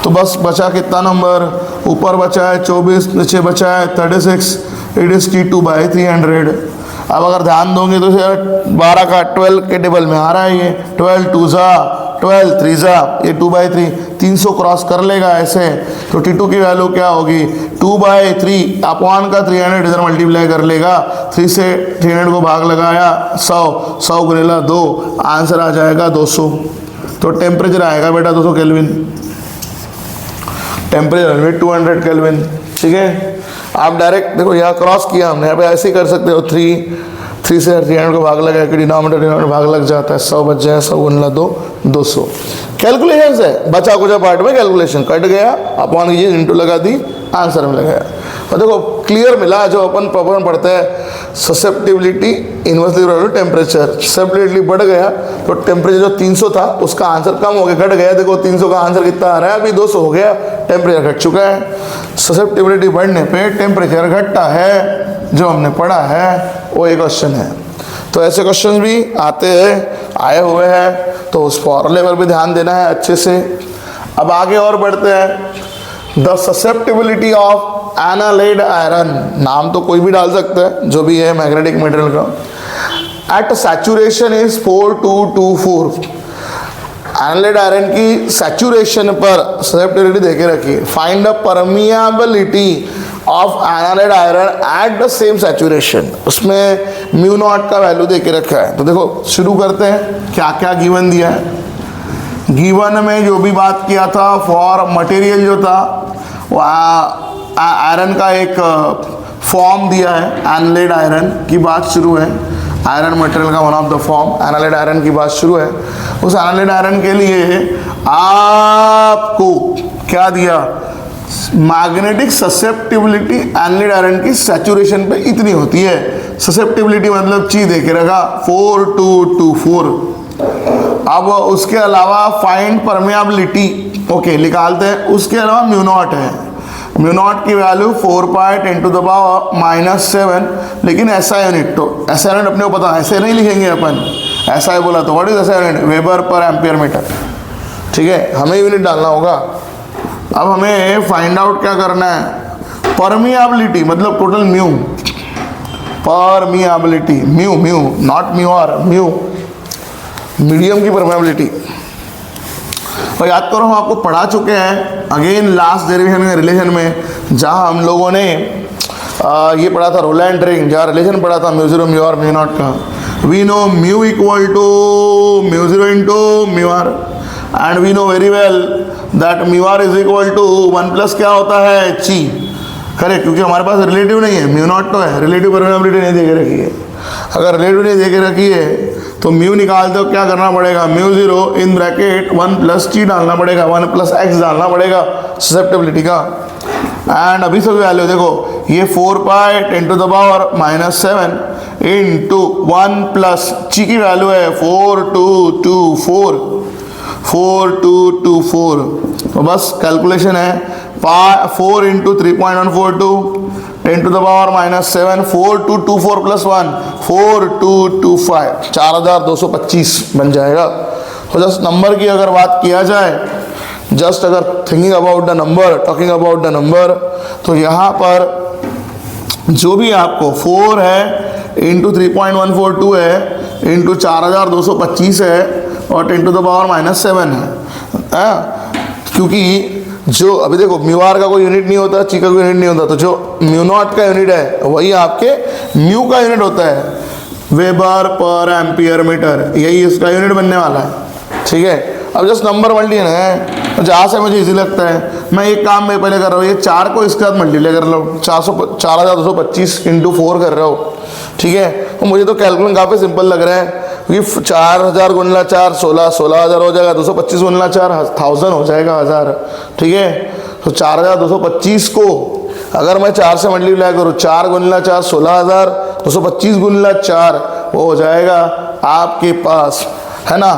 तो बस बचा कितना नंबर, ऊपर बचा है 24, नीचे बचा है 36, इट इज T2/300। अब अगर ध्यान दोगे तो 12 का 12 के टेबल में आ रहा है, ये 12 2 जा 12 3 जा, ये 2/3 300 क्रॉस कर लेगा ऐसे, तो T2 की वैल्यू क्या होगी 2/3 अपॉन का 300 इधर मल्टीप्लाई कर लेगा, 3 से 300 को भाग लगाया 100 गुणिला 2, आंसर आ जाएगा 200। तो टेम्परेचर आएगा बेटा 200 केल्विन, टेम्परेचर 200 केल्विन, ठीक है। आप डायरेक्ट देखो यहाँ क्रॉस किया हमने, यहाँ पे ऐसे ही कर सकते हो, 3 से 300 को भाग लगा कि डिनोमिनेटर भाग लग जाता है, 100 बच जाए, 100 गुणा 2 200। कैलकुलेशन है, बचा कुछ पार्ट में कैलकुलेशन कट गया, अपॉन की चीज इंटू लगा दी, आंसर मिल गया। और देखो क्लियर मिला, जो अपन प्रॉब्लम पढ़ते हैं susceptibility inversely to temperature, susceptibility बढ़ गया तो टेम्परेचर जो 300 था उसका आंसर कम हो गया, घट गया। देखो 300 का आंसर कितना आ रहा है, अभी 200 हो गया, टेम्परेचर घट चुका है। ससेप्टिबिलिटी बढ़ने पे टेम्परेचर घटता है, जो हमने पढ़ा है वो एक क्वेश्चन है। तो ऐसे क्वेश्चन भी आते हैं, आए हुए हैं, तो उस फॉर्मूले पर भी ध्यान देना है अच्छे से। अब आगे और बढ़ते हैं। The susceptibility of annealed iron, नाम तो कोई भी डाल सकता है जो भी है मैग्नेटिक मटेरियल का, at saturation is 4224। Annealed iron की सैचुरेशन पर ससेप्टिबिलिटी देके रखिए। Find the permeability of annealed iron at the same saturation, उसमें म्यू नॉट का वैल्यू देके रखा है। तो देखो शुरू करते हैं, क्या क्या गिवन दिया है। गिवन में जो भी बात किया था फॉर मटेरियल जो था वो आयरन का एक फॉर्म दिया है, एनालाइड आयरन की बात शुरू है। आयरन मटेरियल का one of the form annealed iron की बात शुरू है। उस एनालाइड आयरन के लिए आपको क्या दिया, मैग्नेटिक ससेप्टिबिलिटी एनालाइड आयरन की सैचुरेशन पे इतनी होती है। ससेप्टिबिलिटी मतलब चीज देके रखा 4224। अब उसके अलावा फाइंड परमेबिलिटी, ओके निकालते हैं। उसके अलावा म्यू नॉट है, म्यू नॉट की value 4 pi 10 to the power -7, लेकिन एसआई यूनिट, तो एसआई यूनिट अपने को पता है, ऐसे नहीं लिखेंगे अपन। एसआई बोला तो what is SI unit, weber per ampere metre, ठीक है, हमें यूनिट डालना होगा। अब हमें फाइंड आउट क्या करना है, परमिएबिलिटी मतलब total mu, permeability mu, mu naught mu और म्यू, मीडियम की परमेबिलिटी। और याद करो हम आपको पढ़ा चुके हैं अगेन लास्ट डेरिवेशन में रिलेशन में, जहाँ हम लोगों ने ये पढ़ा था रोलैंड रिंग, जहाँ रिलेशन पढ़ा था mu zero mu R mu naught का। We know mu equal to mu zero into mu R, and we know very well that mu R is equal to 1 plus क्या होता है ची, करेक्ट, क्योंकि हमारे पास रिलेटिव नहीं है, म्यू नॉट तो है, रिलेटिव परमेबिलिटी नहीं दे के रखी है। अगर रिलेटिव नहीं दे के रखी है तो म्यू निकालते हो क्या करना पड़ेगा, mu zero in bracket 1 plus T डालना पड़ेगा, 1 प्लस एक्स डालना पड़ेगा ससेप्टिबिलिटी का। एंड अभी सभी वैल्यू देखो, ये 4 pi 10 to the power -7 into 1 plus chi की वैल्यू है 4224, 4224। तो बस कैलकुलेशन है 4 into 3.142 10 to the power -7, 4224 plus 1 4225, 4225 बन जाएगा। तो जस्ट नंबर की अगर बात किया जाए, जस्ट अगर thinking about the number, talking about the number, तो यहाँ पर जो भी आपको 4 है इंटू 3.142 है इंटू 4225 है और 10 टू द पावर -7 है, क्योंकि जो अभी देखो म्यू आर का कोई यूनिट नहीं होता, ची का कोई यूनिट नहीं होता, तो जो म्यू नॉट का यूनिट है वही आपके म्यू का यूनिट होता है, वेबर पर एम्पियर मीटर, यही इसका यूनिट बनने वाला है, ठीक है। अब जस्ट नंबर मल्टीप्लाई है, जहाँ से मुझे इजी लगता है मैं एक काम में पहले कर रहा हूँ, ये 4 को इसके साथ मल्टीप्लाई कर रहा हूँ, 4225 इंटू 4 कर रहा हूँ, ठीक है। तो मुझे तो कैलकुलेशन काफ़ी सिंपल लग रहा है, क्योंकि 4000 गुणला 4 16, 16000 हो जाएगा, 225 गुणला 4 1000 हो जाएगा, 1000, ठीक है। तो 4225 को अगर मैं 4 से मल्टीप्लाई करूँ, 4 गुणला 4 16000, 225 गुणला 4 वो हो जाएगा आपके पास, है ना,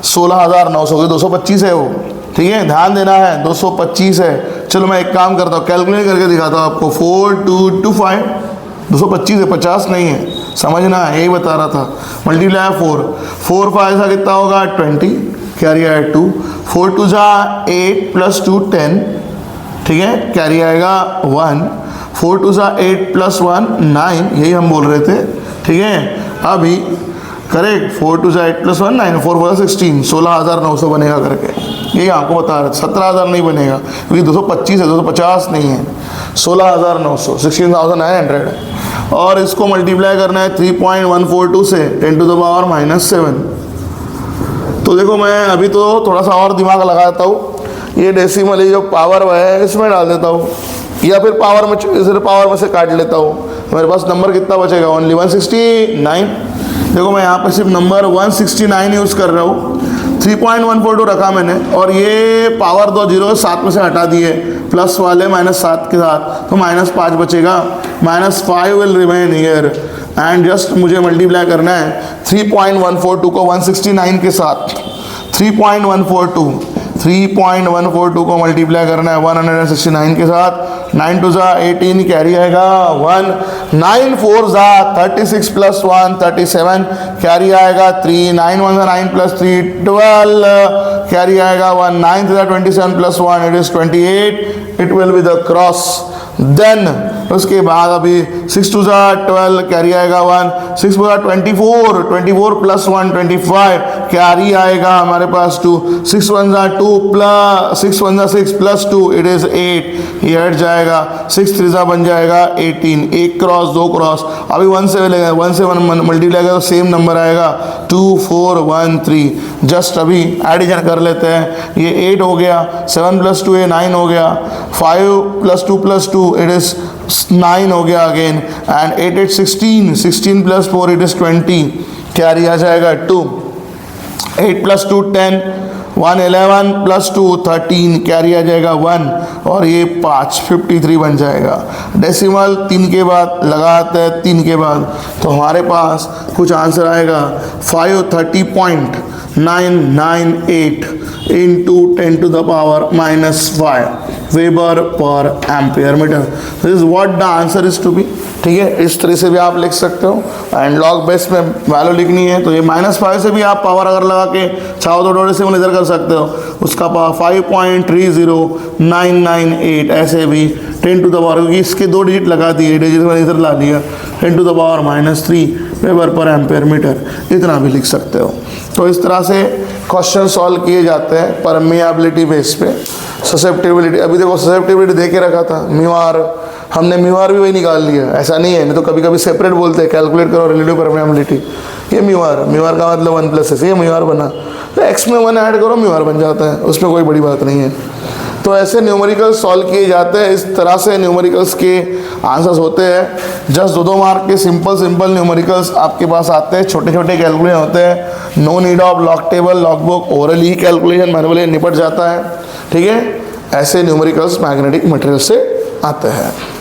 16900, 225 है वो, ठीक है, ध्यान देना है 225 है। चलो मैं एक काम करता हूँ, कैलकुलेट करके दिखाता हूँ आपको, 4225, 225 है, 50 नहीं है, समझना है, यही बता रहा था। मल्टीप्लाई 4 5 सा कितना होगा 20, कैरी आएगा 2, 4 2 जा 8 प्लस 2 10, ठीक है, कैरी आएगा 1, 4 2 जा 8 प्लस 1 9, यही हम बोल रहे थे, ठीक है। अभी करेक्ट, 4 2 जा 8 प्लस 1 9, 4 4 16, 16900 बनेगा करके, यही आपको बता रहे थे। 17000 नहीं बनेगा क्योंकि 225 है, 250 नहीं है, 16900, 16900। और इसको मल्टीप्लाई करना है 3.142 से 10 टू द पावर -7। तो देखो मैं अभी तो थोड़ा सा और दिमाग लगाता हूँ, ये डेसिमल जो पावर है इसमें डाल देता हूँ, या फिर पावर में से काट लेता हूँ। मेरे पास नंबर कितना बचेगा, ओनली 169। देखो मैं यहाँ पे सिर्फ नंबर 169 यूज़ कर रहा हूँ, 3.142 रखा मैंने, और ये पावर दो जीरो 7 में से हटा दिए, प्लस वाले -7 के साथ, तो -5 बचेगा, -5 will remain here, and just मुझे मल्टीप्लाई करना है 3.142 को 169 के साथ, 3.142 को मल्टीप्लाई करना है 169 के साथ, 9 2 ज़ा 18 कैरी आएगा 1, 9 4 ज़ा 36 प्लस 1 37 कैरी आएगा 3, 9 1 ज़ा 9 प्लस 3 12 कैरी आएगा 1, 9 3 ज़ा 27 plus 1 it is 28, it will be the cross. Then उसके बाद अभी 6 2 ज़ा 12 कैरी आएगा 1, 6 4 ज़ा 24 प्लस 1 25 कैरी आएगा हमारे पास 2, 6 1 ज़ा 2 प्लस 6 1 ज़ा 6 प्लस 2 इट इज़ 8, ये हट जाएगा, 6 3 ज़ा बन जाएगा 18, एक क्रॉस दो क्रॉस, अभी 1 से लेगा, 1 से 1 मल्टीप्लाई करेगा तो सेम नंबर आएगा 2 4 1 3, जस्ट अभी एडिशन कर लेते हैं, ये 8 हो गया, 7 प्लस 2 ये 9 हो गया, 5 प्लस 2 प्लस 2 इट इज़ 9 हो गया again, and 8 8 16, 16 plus 4 it is 20 carry आ जाएगा 2, 8 प्लस 2 10, 1 11 प्लस 2 13 कैरी आ जाएगा 1, और ये 5 53 बन जाएगा। डेसिमल 3 के बाद लगाते हैं 3 के बाद, तो हमारे पास कुछ आंसर आएगा 530.998 into 10 to the power -5 weber per ampere metre. This is what the answer is to be. ठीक है, इस तरह से भी आप लिख सकते हो, एंड लॉग बेस में वैल्यू लिखनी है तो ये -5 से भी आप पावर अगर लगा के चाहो तो थोड़े से इधर कर सकते हो, उसका पावर 5.30998 ऐसे भी 10 to the power, क्योंकि इसके 2 डिजिट लगा दिए, डिजिट मैंने इधर ला दिया, 10 to the power -3 weber per ampere metre, इतना भी लिख सकते हो। तो इस तरह से क्वेश्चन सॉल्व किए जाते हैं परमिएबिलिटी बेस पे। ससेप्टिबिलिटी, अभी देखो ससेप्टिबिलिटी दे के रखा था, म्यू आर, हमने म्यू आर भी वही निकाल लिया, ऐसा नहीं है, नहीं तो कभी कभी सेपरेट बोलते हैं कैलकुलेट करो रिलेटिव परमिएबिलिटी, ये म्यू आर का मतलब 1 + s, ये म्यू आर बना, तो x में 1 ऐड करो म्यू आर बन जाता है, उसमें कोई बड़ी बात नहीं है। तो ऐसे न्यूमेरिकल्स सॉल्व किए जाते हैं, इस तरह से न्यूमेरिकल्स के आंसर्स होते हैं। जस्ट 2 मार्क के सिंपल न्यूमेरिकल्स आपके पास आते हैं, छोटे छोटे कैलकुलेशन होते हैं, no need of log table log book, orally ही कैलकुलेशन मैनुअली निपट जाता है। ठीक है, ऐसे न्यूमेरिकल्स मैग्नेटिक मटेरियल से आते हैं।